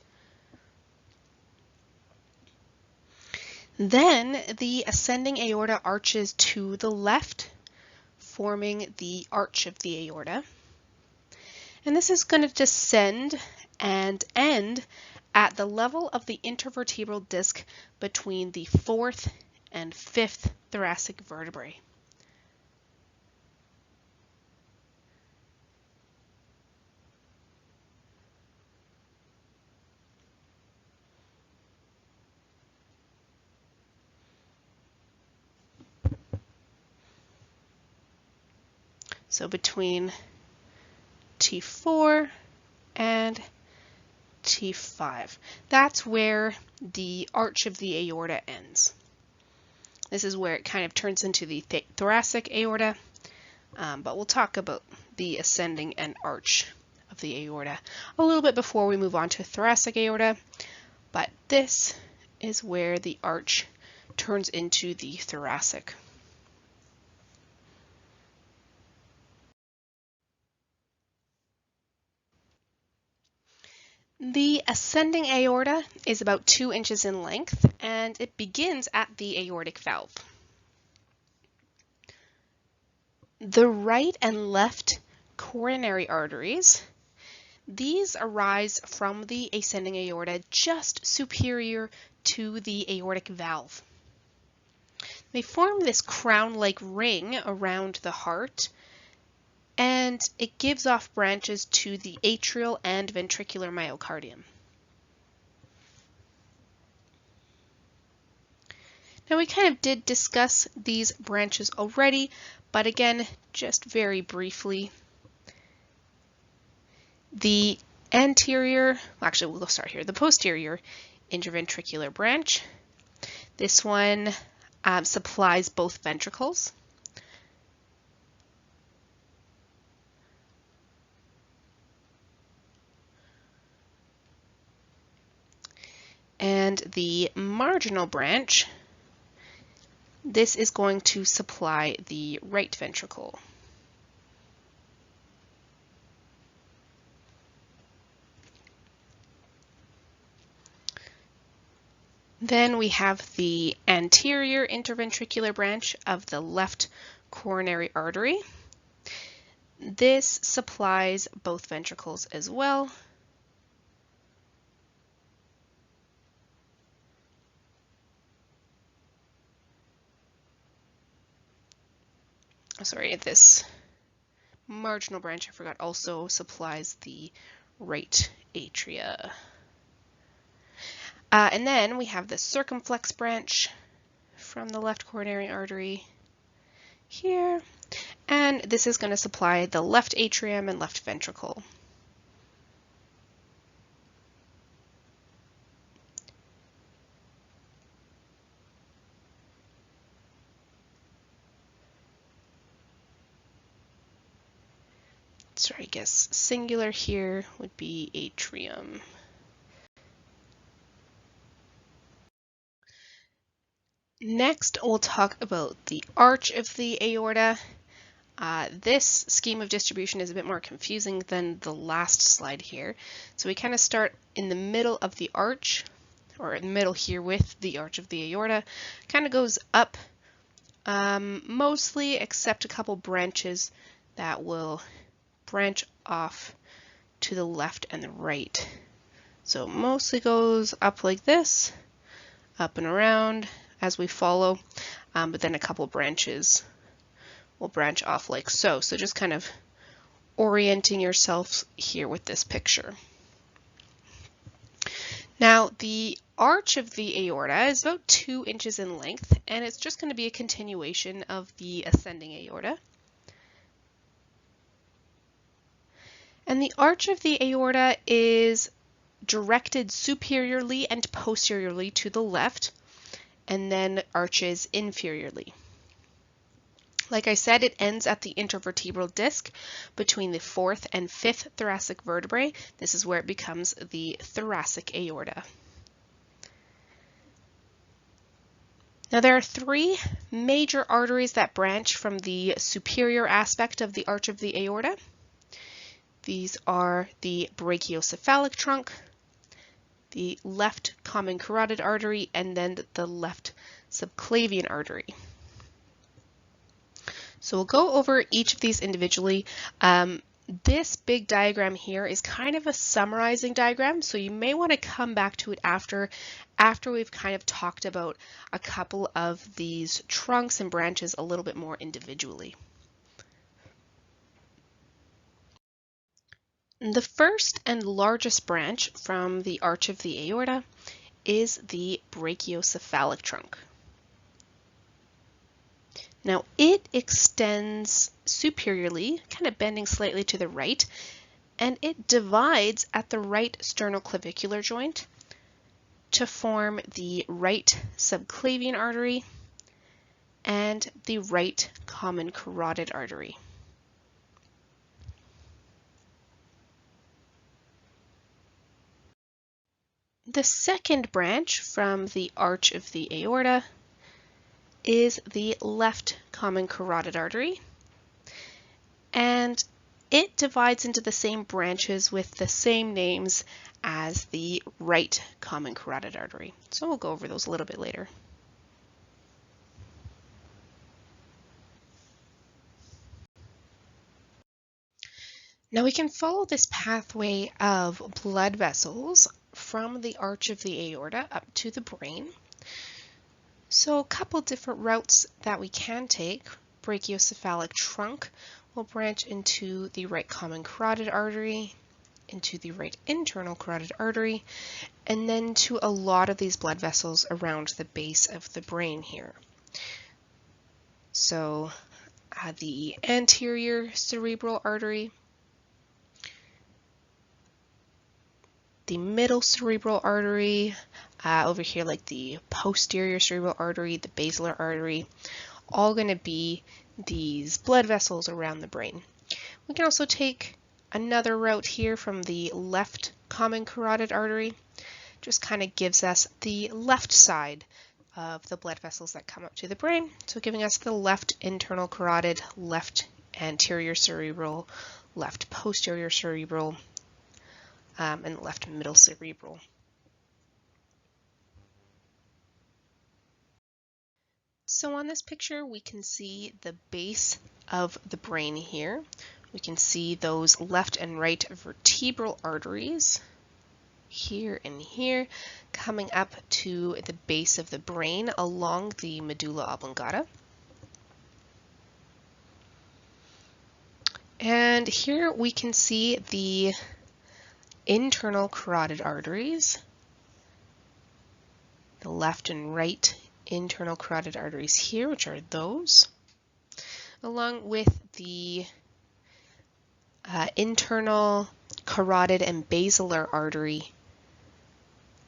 Then the ascending aorta arches to the left, forming the arch of the aorta. And this is going to descend and end at the level of the intervertebral disc between the 4th and 5th thoracic vertebrae. So between T4 and T5. That's where the arch of the aorta ends. This is where it kind of turns into the thoracic aorta, but we'll talk about the ascending and arch of the aorta a little bit before we move on to thoracic aorta, but this is where the arch turns into the thoracic. The ascending aorta is about 2 inches in length, and it begins at the aortic valve. The right and left coronary arteries, these arise from the ascending aorta just superior to the aortic valve. They form this crown-like ring around the heart, and it gives off branches to the atrial and ventricular myocardium. Now, we kind of did discuss these branches already, but again, just very briefly. The posterior interventricular branch This one supplies both ventricles. And the marginal branch, this is going to supply the right ventricle. Then we have the anterior interventricular branch of the left coronary artery. This supplies both ventricles as well. Sorry, this marginal branch, I forgot, also supplies the right atria. And then we have the circumflex branch from the left coronary artery here, and this is going to supply the left atrium and left ventricle. Sorry, I guess singular here would be atrium. Next, we'll talk about the arch of the aorta. This scheme of distribution is a bit more confusing than the last slide here. So we kind of start in the middle of the arch, or in the middle here with the arch of the aorta. Kind of goes up mostly, except a couple branches that will branch off to the left and the right. So it mostly goes up like this, up and around as we follow, but then a couple branches will branch off like so. So just kind of orienting yourself here with this picture. Now the arch of the aorta is about 2 inches in length, and it's just going to be a continuation of the ascending aorta. And the arch of the aorta is directed superiorly and posteriorly to the left, and then arches inferiorly. Like I said, it ends at the intervertebral disc between the 4th and 5th thoracic vertebrae. This is where it becomes the thoracic aorta. Now there are 3 major arteries that branch from the superior aspect of the arch of the aorta. These are the brachiocephalic trunk, the left common carotid artery, and then the left subclavian artery. So we'll go over each of these individually. This big diagram here is kind of a summarizing diagram, so you may want to come back to it after we've kind of talked about a couple of these trunks and branches a little bit more individually. The first and largest branch from the arch of the aorta is the brachiocephalic trunk. Now it extends superiorly, kind of bending slightly to the right, and it divides at the right sternoclavicular joint to form the right subclavian artery and the right common carotid artery. The second branch from the arch of the aorta is the left common carotid artery, and it divides into the same branches with the same names as the right common carotid artery. So we'll go over those a little bit later. Now we can follow this pathway of blood vessels from the arch of the aorta up to the brain. So a couple different routes that we can take. Brachiocephalic trunk will branch into the right common carotid artery, into the right internal carotid artery, and then to a lot of these blood vessels around the base of the brain here. So the anterior cerebral artery, the middle cerebral artery, over here like the posterior cerebral artery, the basilar artery, all going to be these blood vessels around the brain. We can also take another route here from the left common carotid artery. Just kind of gives us the left side of the blood vessels that come up to the brain. So giving us the left internal carotid, left anterior cerebral, left posterior cerebral, and left middle cerebral. So on this picture, we can see the base of the brain here. We can see those left and right vertebral arteries here and here coming up to the base of the brain along the medulla oblongata. And here we can see the internal carotid arteries, the left and right internal carotid arteries here, which are those, along with the internal carotid and basilar artery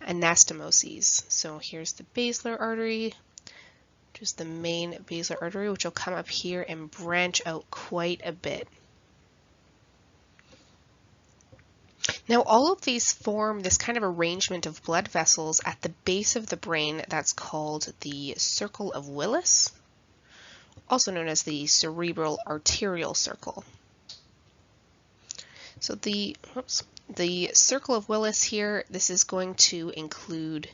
anastomoses. So here's the basilar artery, which is the main basilar artery, which will come up here and branch out quite a bit. Now all of these form this kind of arrangement of blood vessels at the base of the brain that's called the circle of Willis, also known as the cerebral arterial circle. So the circle of Willis here, this is going to include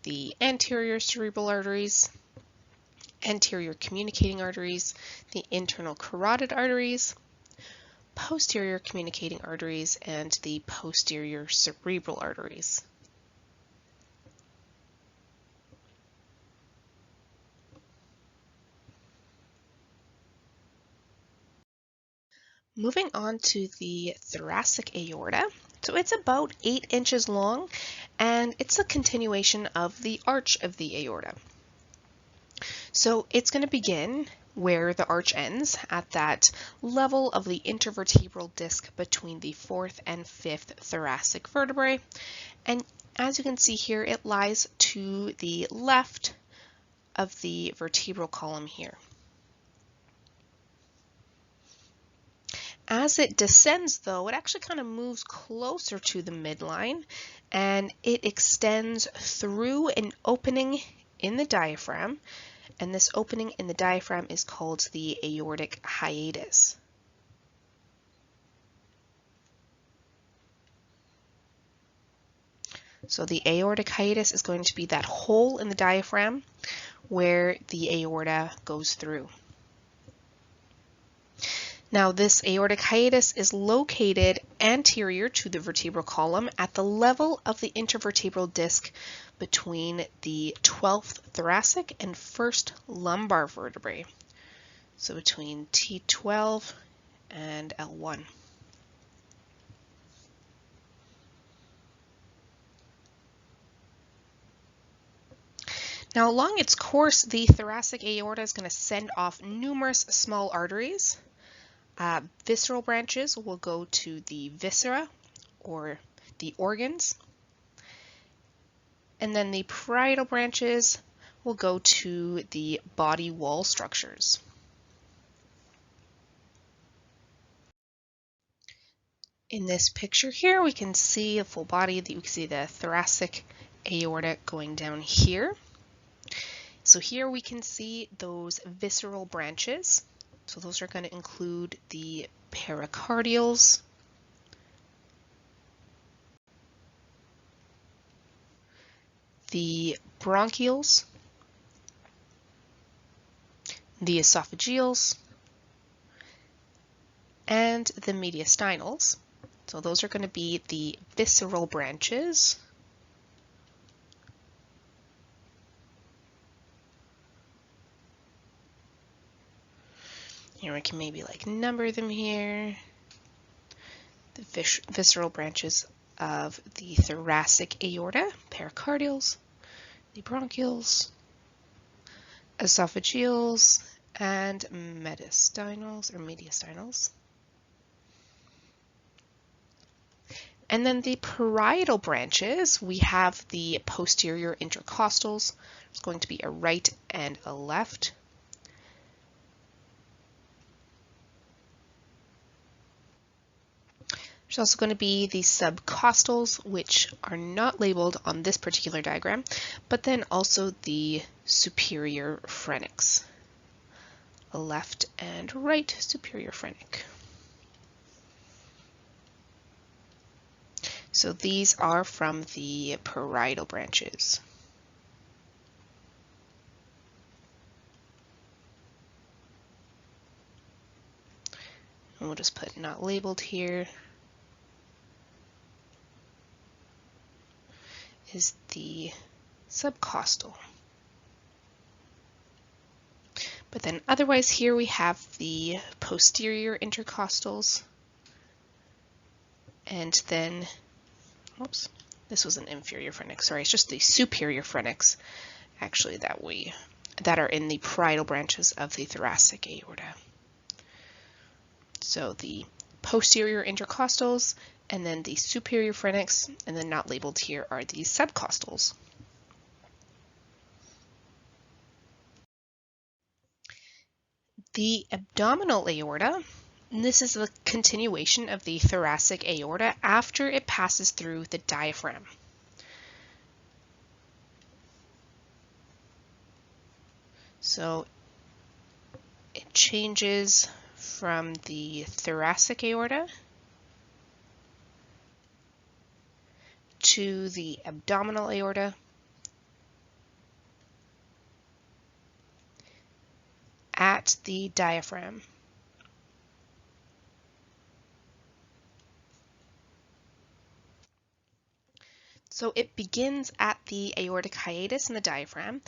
the anterior cerebral arteries, anterior communicating arteries, the internal carotid arteries, posterior communicating arteries, and the posterior cerebral arteries. Moving on to the thoracic aorta. So it's about 8 inches long, and it's a continuation of the arch of the aorta. So it's going to begin where the arch ends, at that level of the intervertebral disc between the 4th and 5th thoracic vertebrae. And as you can see here, it lies to the left of the vertebral column here. As it descends, though, it actually kind of moves closer to the midline, and it extends through an opening in the diaphragm, and this opening in the diaphragm is called the aortic hiatus. So the aortic hiatus is going to be that hole in the diaphragm where the aorta goes through. Now this aortic hiatus is located anterior to the vertebral column at the level of the intervertebral disc between the 12th thoracic and 1st lumbar vertebrae. So between T12 and L1. Now along its course, the thoracic aorta is going to send off numerous small arteries. Visceral branches will go to the viscera, or the organs, and then the parietal branches will go to the body wall structures. In this picture here, we can see a full body. We can see the thoracic aorta going down here. So here we can see those visceral branches. So those are going to include the pericardials, the bronchioles, the esophageals, and the mediastinals. So those are going to be the visceral branches. Here we can maybe like number them here. The visceral branches of the thoracic aorta, pericardials, the bronchioles, esophageals, and mediastinals. And then the parietal branches, we have the posterior intercostals. It's going to be a right and a left. There's also going to be the subcostals, which are not labeled on this particular diagram, but then also the superior phrenics, a left and right superior phrenic. So these are from the parietal branches. And we'll just put not labeled here. Is the subcostal. But then otherwise here we have the posterior intercostals, and then, oops, this was an inferior phrenic, sorry, it's just the superior phrenics actually that are in the parietal branches of the thoracic aorta. So the posterior intercostals, and then the superior phrenics, and then not labeled here are the subcostals. The abdominal aorta, and this is the continuation of the thoracic aorta after it passes through the diaphragm. So it changes from the thoracic aorta to the abdominal aorta at the diaphragm. So it begins at the aortic hiatus in the diaphragm,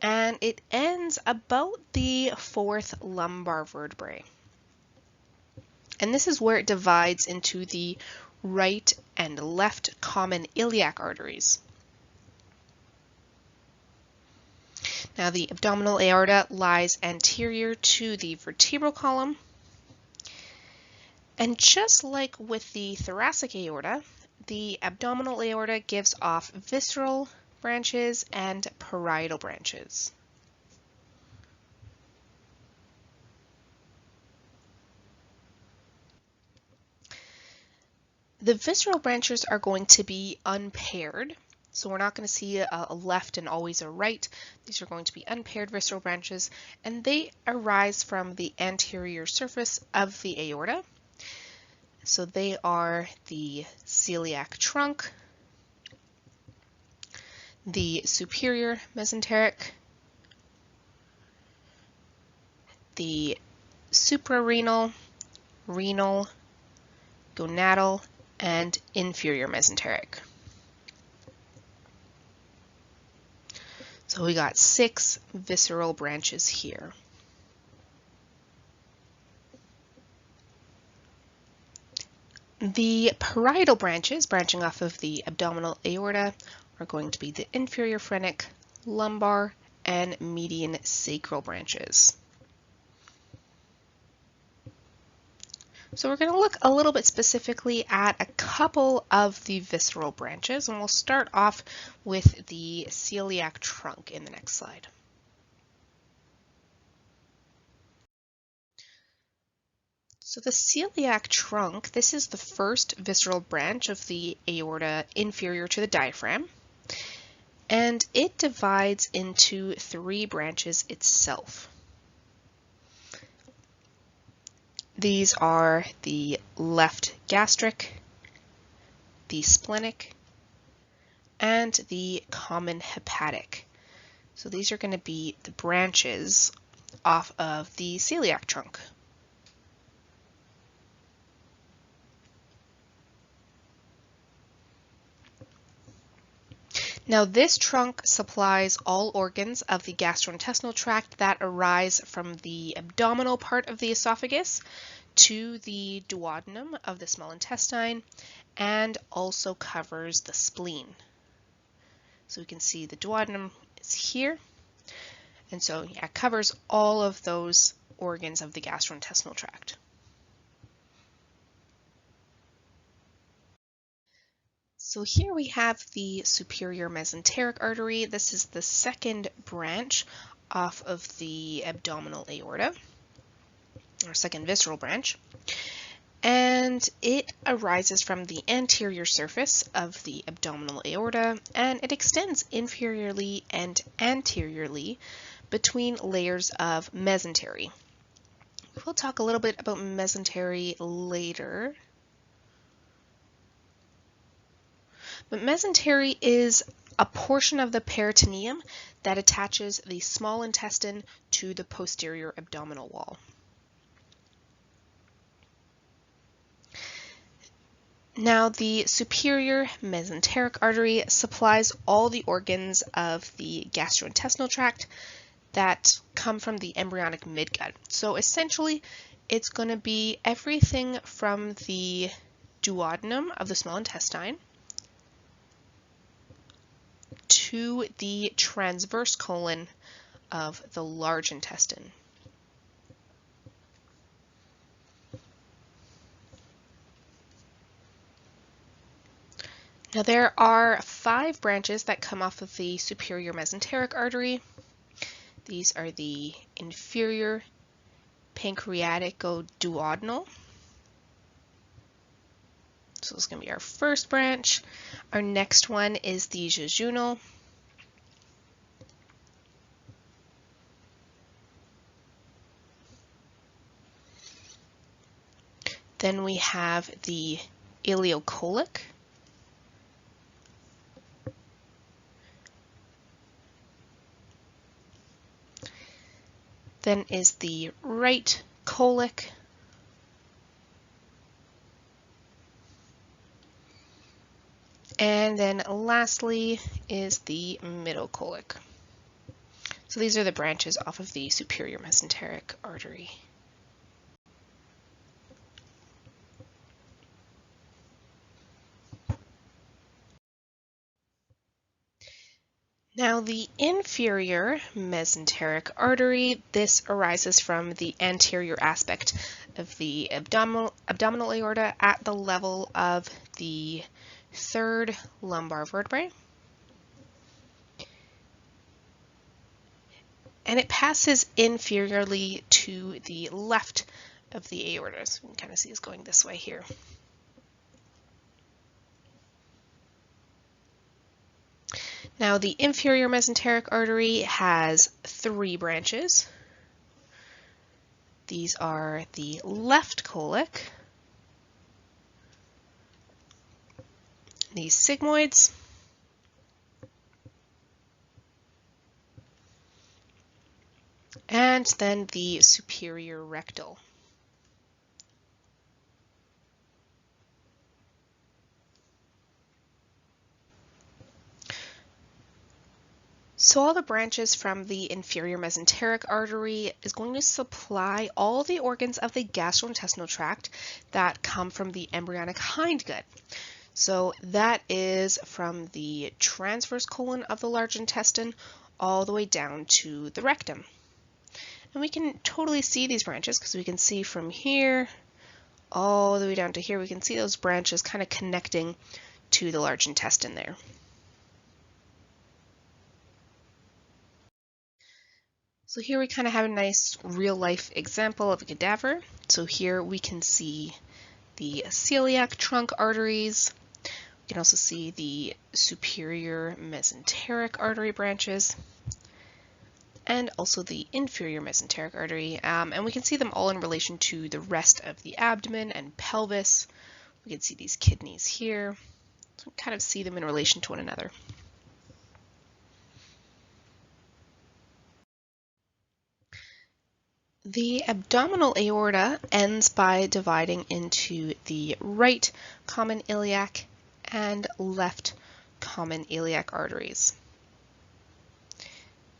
and it ends about the fourth lumbar vertebrae. And this is where it divides into the right and left common iliac arteries. Now the abdominal aorta lies anterior to the vertebral column. And just like with the thoracic aorta, the abdominal aorta gives off visceral branches and parietal branches. The visceral branches are going to be unpaired. So we're not going to see a left and always a right. These are going to be unpaired visceral branches, and they arise from the anterior surface of the aorta. So they are the celiac trunk, the superior mesenteric, the suprarenal, renal, gonadal, and inferior mesenteric. So we got 6 visceral branches here. The parietal branches, branching off of the abdominal aorta, are going to be the inferior phrenic, lumbar, and median sacral branches. So we're going to look a little bit specifically at a couple of the visceral branches, and we'll start off with the celiac trunk in the next slide. So the celiac trunk, this is the first visceral branch of the aorta inferior to the diaphragm, and it divides into 3 branches itself. These are the left gastric, the splenic, and the common hepatic. So these are going to be the branches off of the celiac trunk. Now this trunk supplies all organs of the gastrointestinal tract that arise from the abdominal part of the esophagus to the duodenum of the small intestine, and also covers the spleen. So we can see the duodenum is here, and so it covers all of those organs of the gastrointestinal tract. So here we have the superior mesenteric artery. This is the second branch off of the abdominal aorta, or second visceral branch. And it arises from the anterior surface of the abdominal aorta, and it extends inferiorly and anteriorly between layers of mesentery. We'll talk a little bit about mesentery later. But mesentery is a portion of the peritoneum that attaches the small intestine to the posterior abdominal wall. Now, the superior mesenteric artery supplies all the organs of the gastrointestinal tract that come from the embryonic midgut. So essentially, it's going to be everything from the duodenum of the small intestine to the transverse colon of the large intestine. Now there are 5 branches that come off of the superior mesenteric artery. These are the inferior pancreaticoduodenal. So this is going to be our first branch. Our next one is the jejunal. Then we have the ileocolic. Then is the right colic. And then lastly is the middle colic. So these are the branches off of the superior mesenteric artery. Now the inferior mesenteric artery, this arises from the anterior aspect of the abdominal aorta at the level of the third lumbar vertebrae. And it passes inferiorly to the left of the aorta. So you can kind of see it's going this way here. Now the inferior mesenteric artery has 3 branches. These are the left colic, the sigmoids, and then the superior rectal. So all the branches from the inferior mesenteric artery is going to supply all the organs of the gastrointestinal tract that come from the embryonic hindgut. So that is from the transverse colon of the large intestine all the way down to the rectum. And we can totally see these branches because we can see from here all the way down to here, we can see those branches kind of connecting to the large intestine there. So here we kind of have a nice real life example of a cadaver. So here we can see the celiac trunk arteries. We can also see the superior mesenteric artery branches and also the inferior mesenteric artery. And we can see them all in relation to the rest of the abdomen and pelvis. We can see these kidneys here. So we kind of see them in relation to one another. The abdominal aorta ends by dividing into the right common iliac and left common iliac arteries.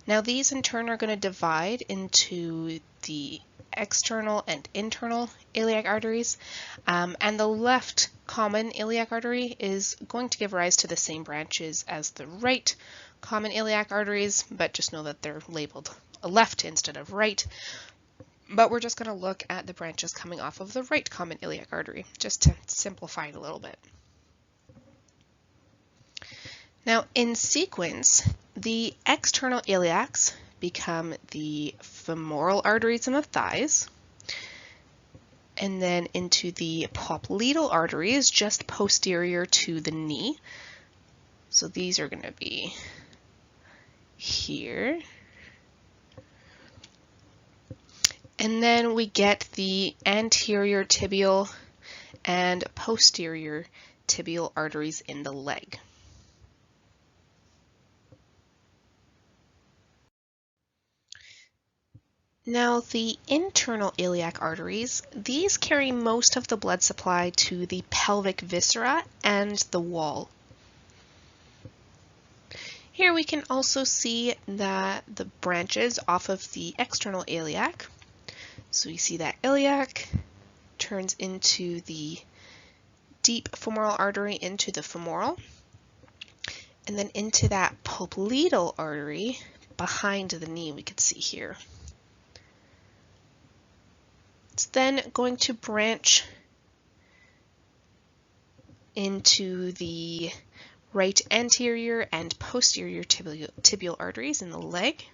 Now these in turn are going to divide into the external and internal iliac arteries, and the left common iliac artery is going to give rise to the same branches as the right common iliac arteries, but just know that they're labeled left instead of right. But we're just going to look at the branches coming off of the right common iliac artery, just to simplify it a little bit. Now, in sequence, the external iliacs become the femoral arteries in the thighs, and then into the popliteal arteries just posterior to the knee. So these are going to be here. And then we get the anterior tibial and posterior tibial arteries in the leg. Now, the internal iliac arteries, these carry most of the blood supply to the pelvic viscera and the wall. Here we can also see that the branches off of the external iliac. So we see that iliac turns into the deep femoral artery into the femoral, and then into that popliteal artery behind the knee we could see here. It's then going to branch into the right anterior and posterior tibial arteries in the leg.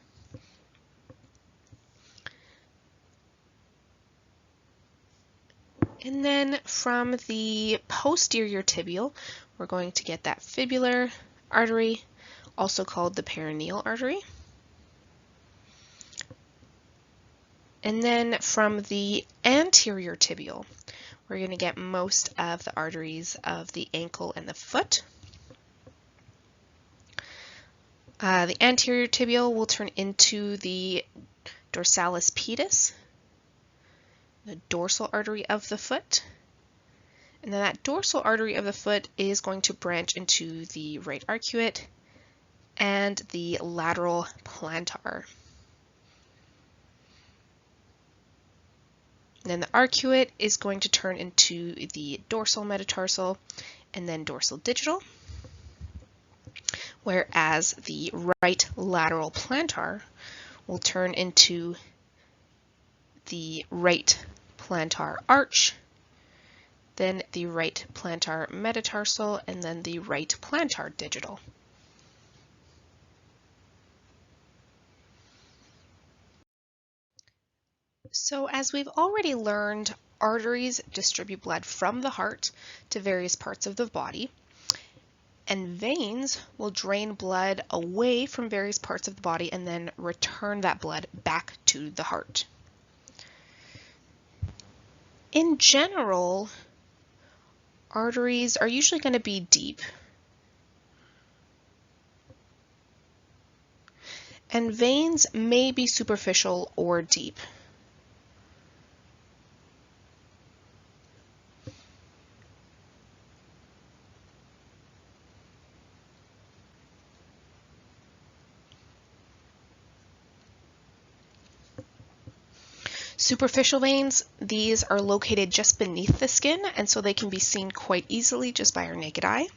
And then from the posterior tibial, we're going to get that fibular artery, also called the perineal artery. And then from the anterior tibial, we're going to get most of the arteries of the ankle and the foot. The anterior tibial will turn into the dorsalis pedis, the dorsal artery of the foot. And then that dorsal artery of the foot is going to branch into the right arcuate and the lateral plantar. And then the arcuate is going to turn into the dorsal metatarsal and then dorsal digital, whereas the right lateral plantar will turn into the right plantar arch, then the right plantar metatarsal, and then the right plantar digital. So as we've already learned, arteries distribute blood from the heart to various parts of the body, and veins will drain blood away from various parts of the body and then return that blood back to the heart. In general, arteries are usually going to be deep, and veins may be superficial or deep. Superficial veins, these are located just beneath the skin, and so they can be seen quite easily just by our naked eye.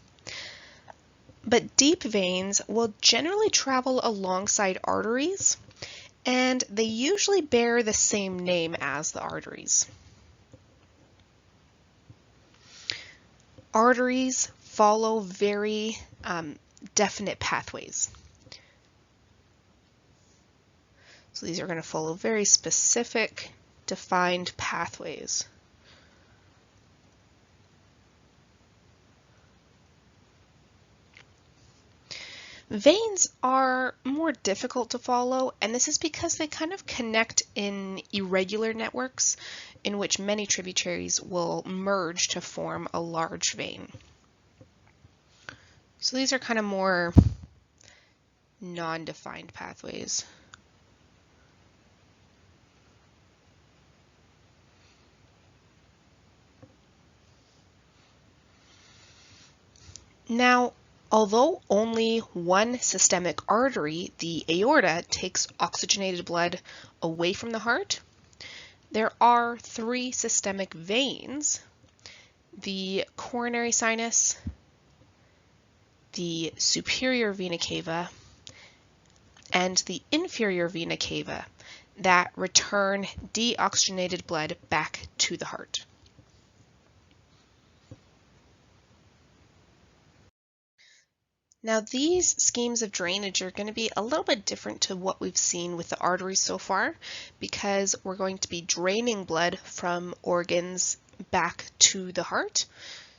But deep veins will generally travel alongside arteries, and they usually bear the same name as the arteries. Arteries follow very definite pathways. So these are going to follow very specific, defined pathways. Veins are more difficult to follow, and this is because they kind of connect in irregular networks in which many tributaries will merge to form a large vein. So these are kind of more non-defined pathways. Now, although only one systemic artery, the aorta, takes oxygenated blood away from the heart, there are 3 systemic veins: the coronary sinus, the superior vena cava, and the inferior vena cava that return deoxygenated blood back to the heart. Now these schemes of drainage are going to be a little bit different to what we've seen with the arteries so far, because we're going to be draining blood from organs back to the heart.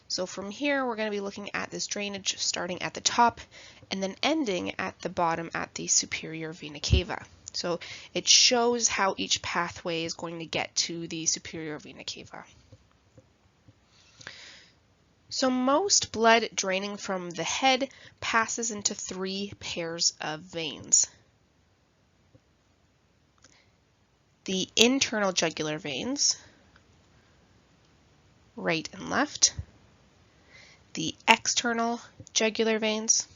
So from here, we're going to be looking at this drainage starting at the top and then ending at the bottom at the superior vena cava. So it shows how each pathway is going to get to the superior vena cava. So most blood draining from the head passes into 3 pairs of veins. The internal jugular veins, right and left, the external jugular veins,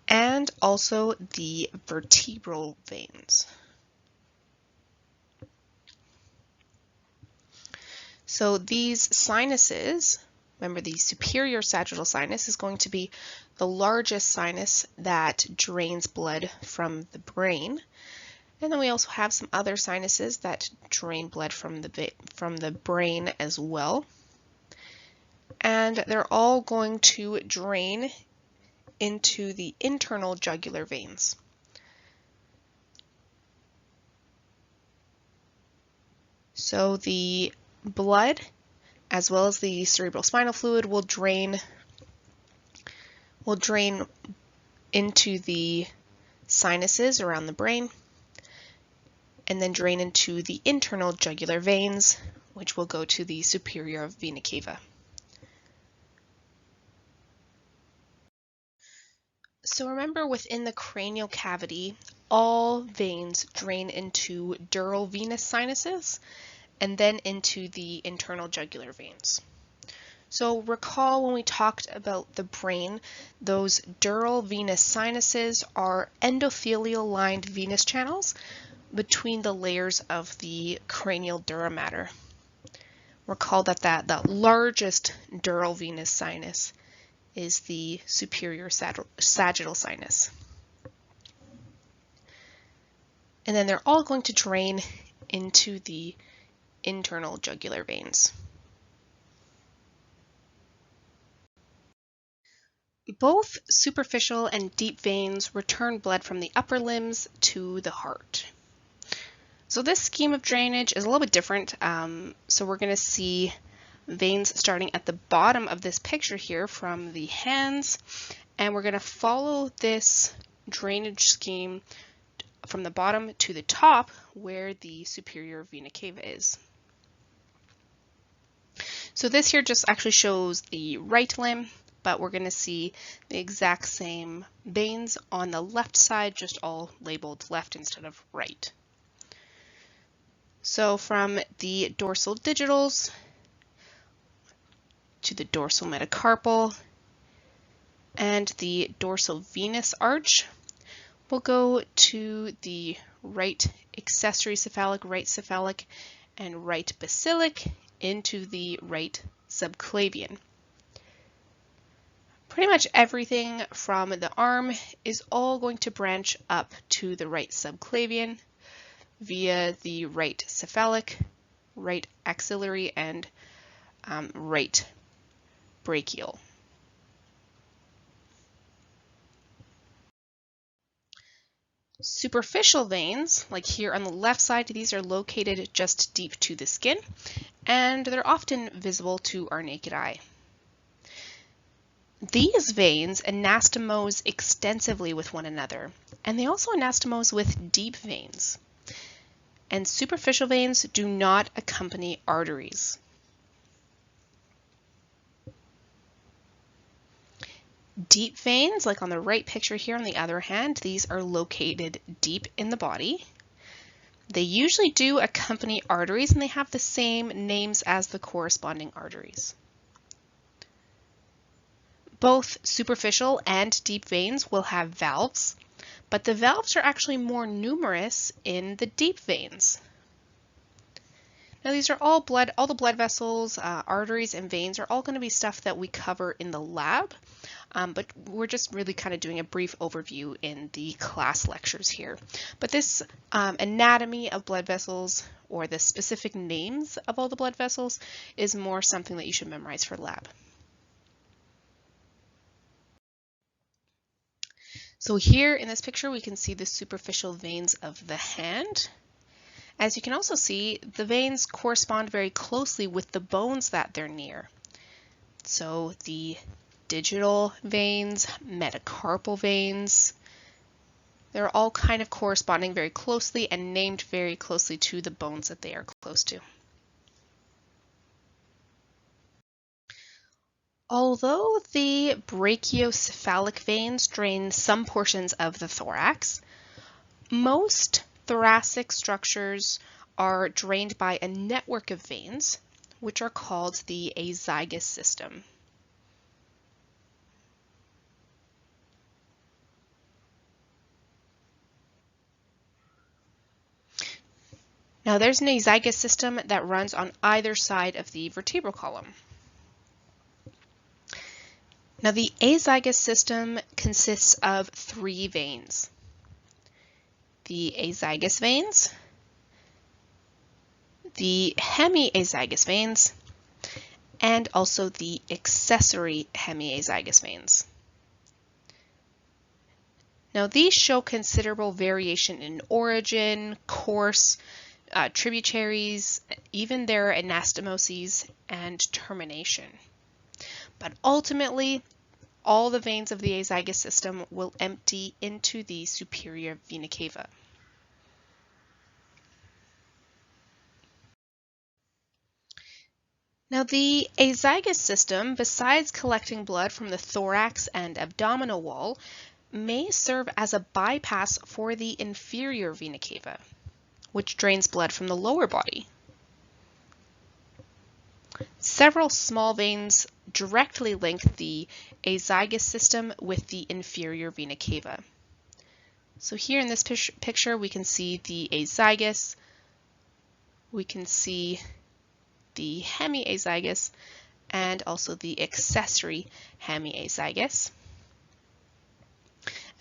and also the vertebral veins. So these sinuses, remember the superior sagittal sinus is going to be the largest sinus that drains blood from the brain. And then we also have some other sinuses that drain blood from the brain as well. And they're all going to drain into the internal jugular veins. So the blood, as well as the cerebrospinal fluid, will drain into the sinuses around the brain, and then drain into the internal jugular veins, which will go to the superior vena cava. So remember, within the cranial cavity, all veins drain into dural venous sinuses and then into the internal jugular veins. So recall when we talked about the brain, those dural venous sinuses are endothelial lined venous channels between the layers of the cranial dura mater. Recall that the largest dural venous sinus is the superior sagittal sinus. And then they're all going to drain into the internal jugular veins. Both superficial and deep veins return blood from the upper limbs to the heart. So this scheme of drainage is a little bit different. So we're going to see veins starting at the bottom of this picture here from the hands, and we're going to follow this drainage scheme from the bottom to the top where the superior vena cava is. So this here just actually shows the right limb, but we're going to see the exact same veins on the left side, just all labeled left instead of right. So from the dorsal digitals to the dorsal metacarpal and the dorsal venous arch, we'll go to the right accessory cephalic, right cephalic, and right basilic into the right subclavian. Pretty much everything from the arm is all going to branch up to the right subclavian via the right cephalic, right axillary, and right brachial. Superficial veins, like here on the left side, these are located just deep to the skin, and they're often visible to our naked eye. These veins anastomose extensively with one another, and they also anastomose with deep veins. And superficial veins do not accompany arteries. Deep veins, like on the right picture here on the other hand, these are located deep in the body. They usually do accompany arteries, and they have the same names as the corresponding arteries. Both superficial and deep veins will have valves, but the valves are actually more numerous in the deep veins. Now these are all the blood vessels, arteries, and veins are all going to be stuff that we cover in the lab, but we're just really kind of doing a brief overview in the class lectures here. But this anatomy of blood vessels, or the specific names of all the blood vessels, is more something that you should memorize for lab. So here in this picture, we can see the superficial veins of the hand. As you can also see, the veins correspond very closely with the bones that they're near. So the digital veins, metacarpal veins, they're all kind of corresponding very closely and named very closely to the bones that they are close to. Although the brachiocephalic veins drain some portions of the thorax, most thoracic structures are drained by a network of veins, which are called the azygous system. Now there's an azygous system that runs on either side of the vertebral column. Now the azygous system consists of three veins: the azygous veins, the hemiazygous veins, and also the accessory hemiazygous veins. Now these show considerable variation in origin, course, tributaries, even their anastomoses and termination. But ultimately, all the veins of the azygous system will empty into the superior vena cava. Now the azygous system, besides collecting blood from the thorax and abdominal wall, may serve as a bypass for the inferior vena cava, which drains blood from the lower body. Several small veins directly link the azygous system with the inferior vena cava. So here in this picture, we can see the azygous, we can see the hemiazygous, and also the accessory hemiazygous.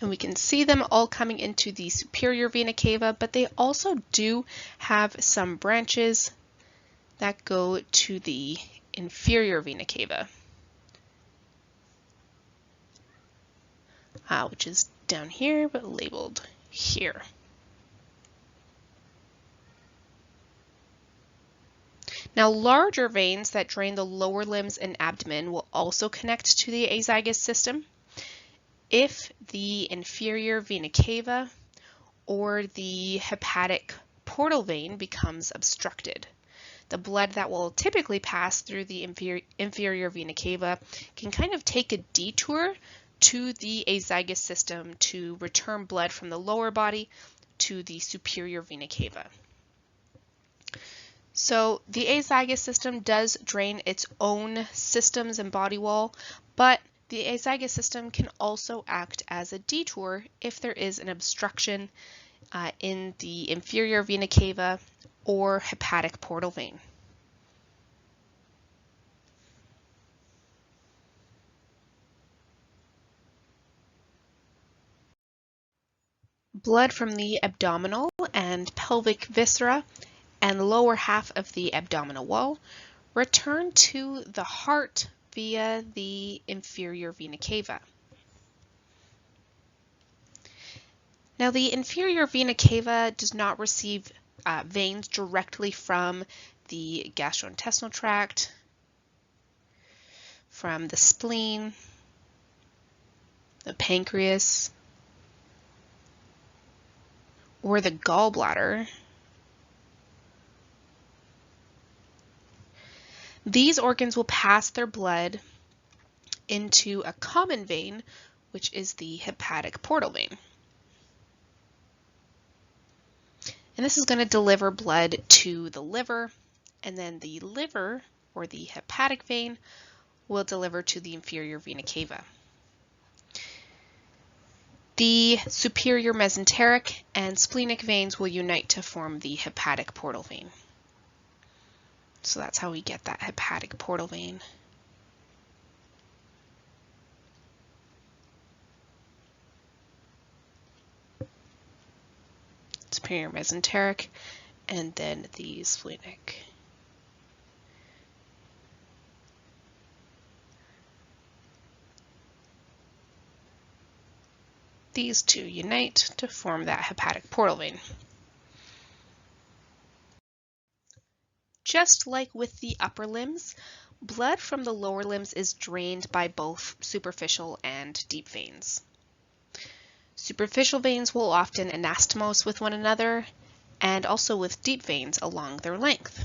And we can see them all coming into the superior vena cava, but they also do have some branches that go to the inferior vena cava, which is down here but labeled here. Now larger veins that drain the lower limbs and abdomen will also connect to the azygous system if the inferior vena cava or the hepatic portal vein becomes obstructed. The blood that will typically pass through the inferior vena cava can kind of take a detour to the azygous system to return blood from the lower body to the superior vena cava. So the azygous system does drain its own systems and body wall, but the azygous system can also act as a detour if there is an obstruction in the inferior vena cava or hepatic portal vein. Blood from the abdominal and pelvic viscera and lower half of the abdominal wall return to the heart via the inferior vena cava. Now the inferior vena cava does not receive veins directly from the gastrointestinal tract, from the spleen, the pancreas, or the gallbladder. These organs will pass their blood into a common vein, which is the hepatic portal vein. And this is going to deliver blood to the liver, and then the liver, or the hepatic vein, will deliver to the inferior vena cava. The superior mesenteric and splenic veins will unite to form the hepatic portal vein. So that's how we get that hepatic portal vein. Superior mesenteric, and then the splenic. these two unite to form that hepatic portal vein. Just like with the upper limbs, blood from the lower limbs is drained by both superficial and deep veins. Superficial veins will often anastomose with one another and also with deep veins along their length.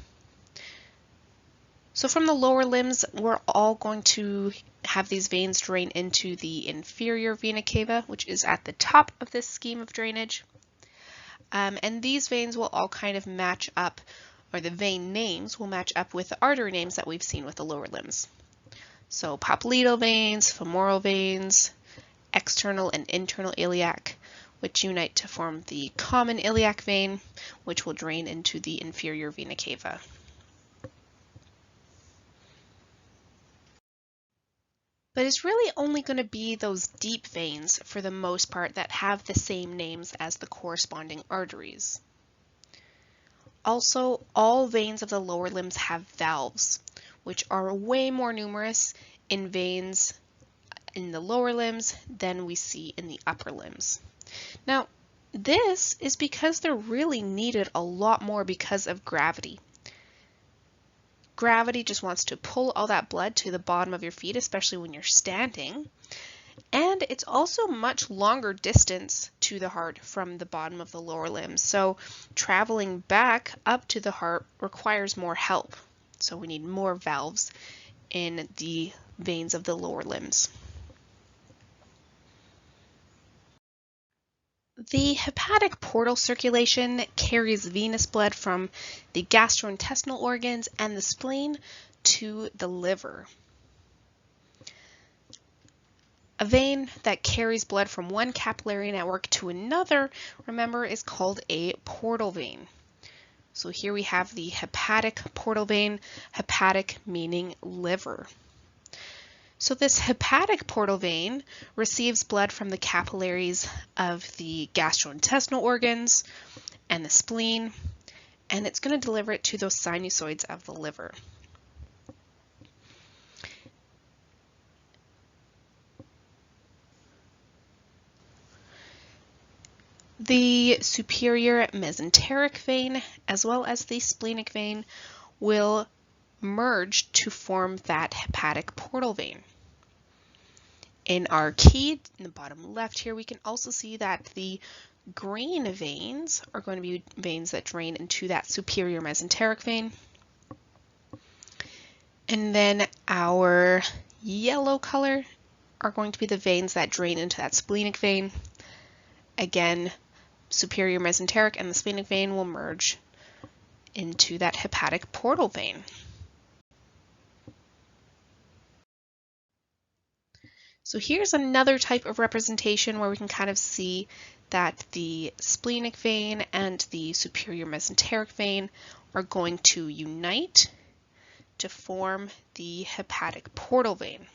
So from the lower limbs, we're all going to have these veins drain into the inferior vena cava, which is at the top of this scheme of drainage. And these veins will all kind of match up, or the vein names will match up with the artery names that we've seen with the lower limbs. So popliteal veins, femoral veins, external and internal iliac, which unite to form the common iliac vein, which will drain into the inferior vena cava. But it's really only going to be those deep veins, for the most part, that have the same names as the corresponding arteries. Also, all veins of the lower limbs have valves, which are way more numerous in veins in the lower limbs than we see in the upper limbs. Now, this is because they're really needed a lot more because of gravity. Gravity just wants to pull all that blood to the bottom of your feet, especially when you're standing. And it's also much longer distance to the heart from the bottom of the lower limbs. So traveling back up to the heart requires more help. So we need more valves in the veins of the lower limbs. The hepatic portal circulation carries venous blood from the gastrointestinal organs and the spleen to the liver. A vein that carries blood from one capillary network to another, remember, is called a portal vein. So here we have the hepatic portal vein, hepatic meaning liver. So this hepatic portal vein receives blood from the capillaries of the gastrointestinal organs and the spleen, and it's going to deliver it to those sinusoids of the liver. The superior mesenteric vein, as well as the splenic vein, will merge to form that hepatic portal vein. In our key, in the bottom left here, we can also see that the green veins are going to be veins that drain into that superior mesenteric vein. And then our yellow color are going to be the veins that drain into that splenic vein. Again, superior mesenteric and the splenic vein will merge into that hepatic portal vein. So here's another type of representation where we can kind of see that the splenic vein and the superior mesenteric vein are going to unite to form the hepatic portal vein.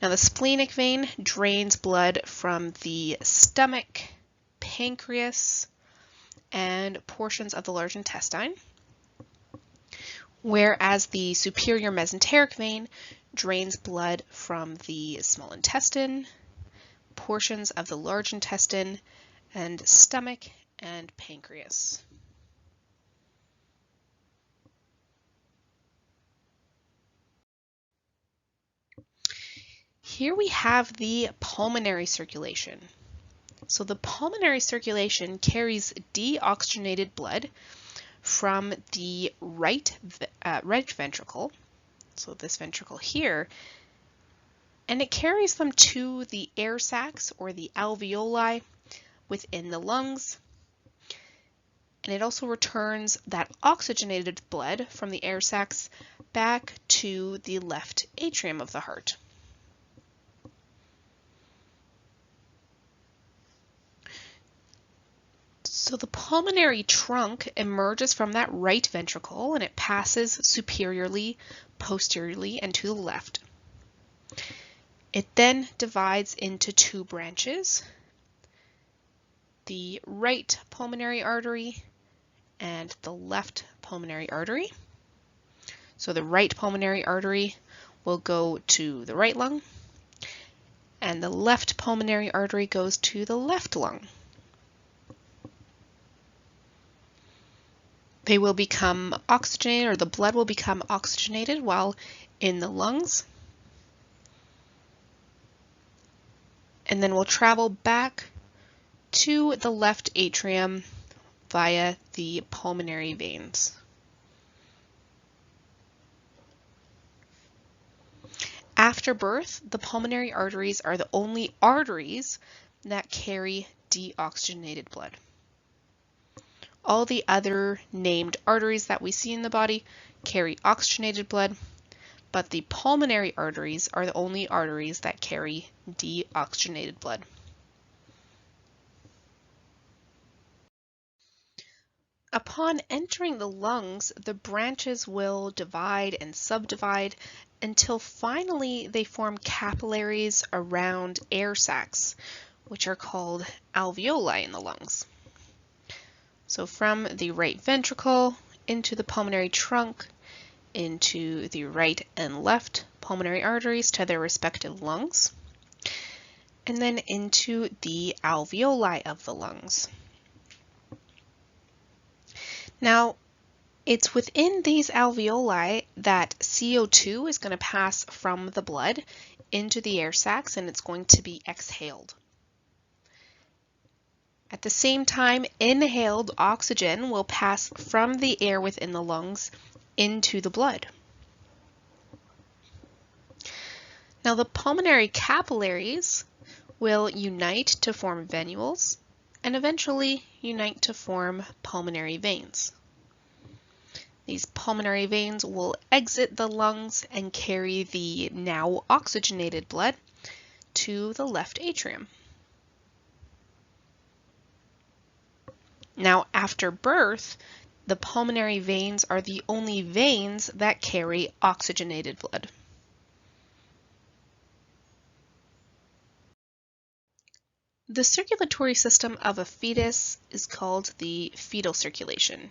Now the splenic vein drains blood from the stomach, pancreas, and portions of the large intestine, whereas the superior mesenteric vein drains blood from the small intestine, portions of the large intestine, and stomach and pancreas. Here we have the pulmonary circulation. So the pulmonary circulation carries deoxygenated blood from the right ventricle, so this ventricle here, and it carries them to the air sacs or the alveoli within the lungs. And it also returns that oxygenated blood from the air sacs back to the left atrium of the heart. So the pulmonary trunk emerges from that right ventricle and it passes superiorly, posteriorly, and to the left. It then divides into two branches, the right pulmonary artery and the left pulmonary artery. So the right pulmonary artery will go to the right lung, and the left pulmonary artery goes to the left lung. They will become oxygenated, or the blood will become oxygenated while in the lungs, and then will travel back to the left atrium via the pulmonary veins. After birth, the pulmonary arteries are the only arteries that carry deoxygenated blood. All the other named arteries that we see in the body carry oxygenated blood, but the pulmonary arteries are the only arteries that carry deoxygenated blood. Upon entering the lungs, the branches will divide and subdivide until finally they form capillaries around air sacs, which are called alveoli in the lungs. So from the right ventricle into the pulmonary trunk, into the right and left pulmonary arteries to their respective lungs, and then into the alveoli of the lungs. Now, it's within these alveoli that CO2 is going to pass from the blood into the air sacs, and it's going to be exhaled. At the same time, inhaled oxygen will pass from the air within the lungs into the blood. Now, the pulmonary capillaries will unite to form venules and eventually unite to form pulmonary veins. These pulmonary veins will exit the lungs and carry the now oxygenated blood to the left atrium. Now, after birth, the pulmonary veins are the only veins that carry oxygenated blood. The circulatory system of a fetus is called the fetal circulation,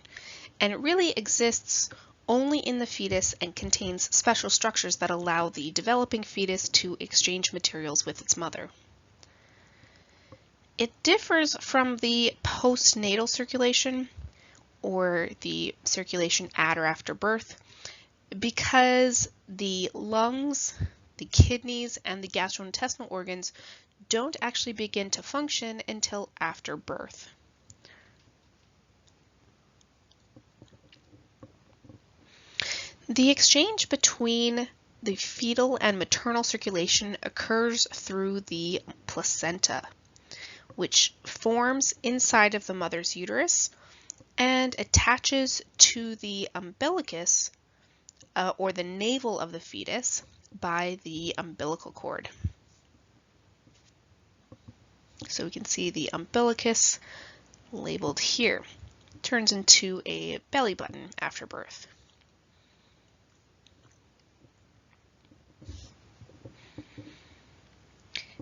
and it really exists only in the fetus and contains special structures that allow the developing fetus to exchange materials with its mother. It differs from the postnatal circulation, or the circulation at or after birth, because the lungs, the kidneys, and the gastrointestinal organs don't actually begin to function until after birth. The exchange between the fetal and maternal circulation occurs through the placenta, which forms inside of the mother's uterus and attaches to the umbilicus, or the navel of the fetus, by the umbilical cord. So we can see the umbilicus labeled here. It turns into a belly button after birth.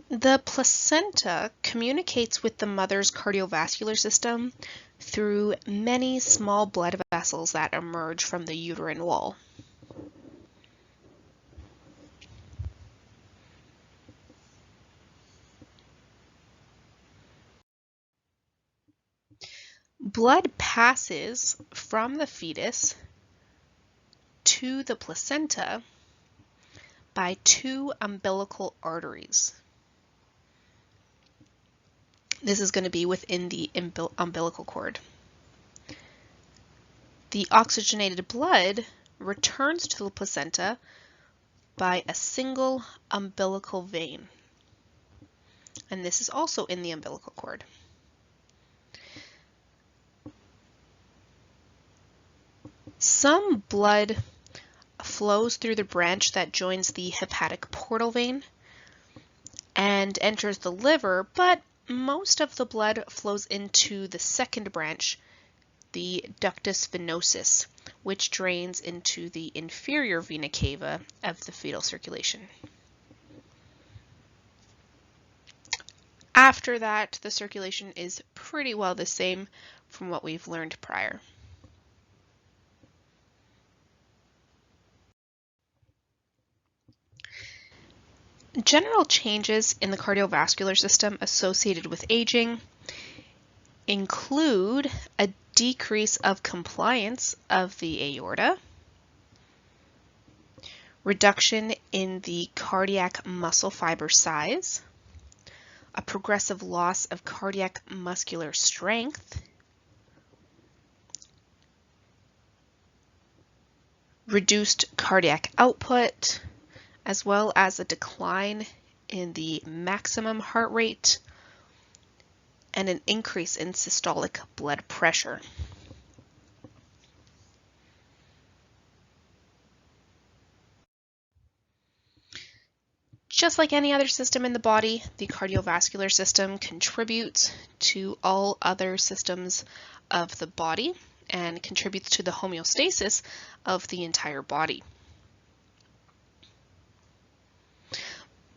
The placenta communicates with the mother's cardiovascular system through many small blood vessels that emerge from the uterine wall. Blood passes from the fetus to the placenta by two umbilical arteries. This is going to be within the umbilical cord. The oxygenated blood returns to the placenta by a single umbilical vein, and this is also in the umbilical cord. Some blood flows through the branch that joins the hepatic portal vein and enters the liver, but most of the blood flows into the second branch, the ductus venosus, which drains into the inferior vena cava of the fetal circulation. After that, the circulation is pretty well the same from what we've learned prior. General changes in the cardiovascular system associated with aging include a decrease of compliance of the aorta, reduction in the cardiac muscle fiber size, a progressive loss of cardiac muscular strength, reduced cardiac output, as well as a decline in the maximum heart rate and an increase in systolic blood pressure. Just like any other system in the body, the cardiovascular system contributes to all other systems of the body and contributes to the homeostasis of the entire body.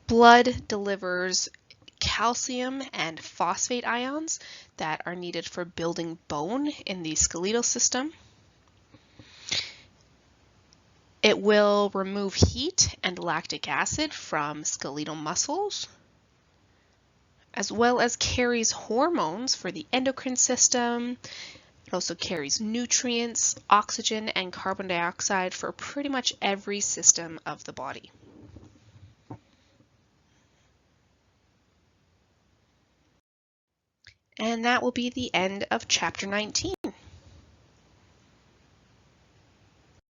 Blood delivers calcium and phosphate ions that are needed for building bone in the skeletal system. It will remove heat and lactic acid from skeletal muscles, as well as carries hormones for the endocrine system. It also carries nutrients, oxygen, and carbon dioxide for pretty much every system of the body. And that will be the end of chapter 19.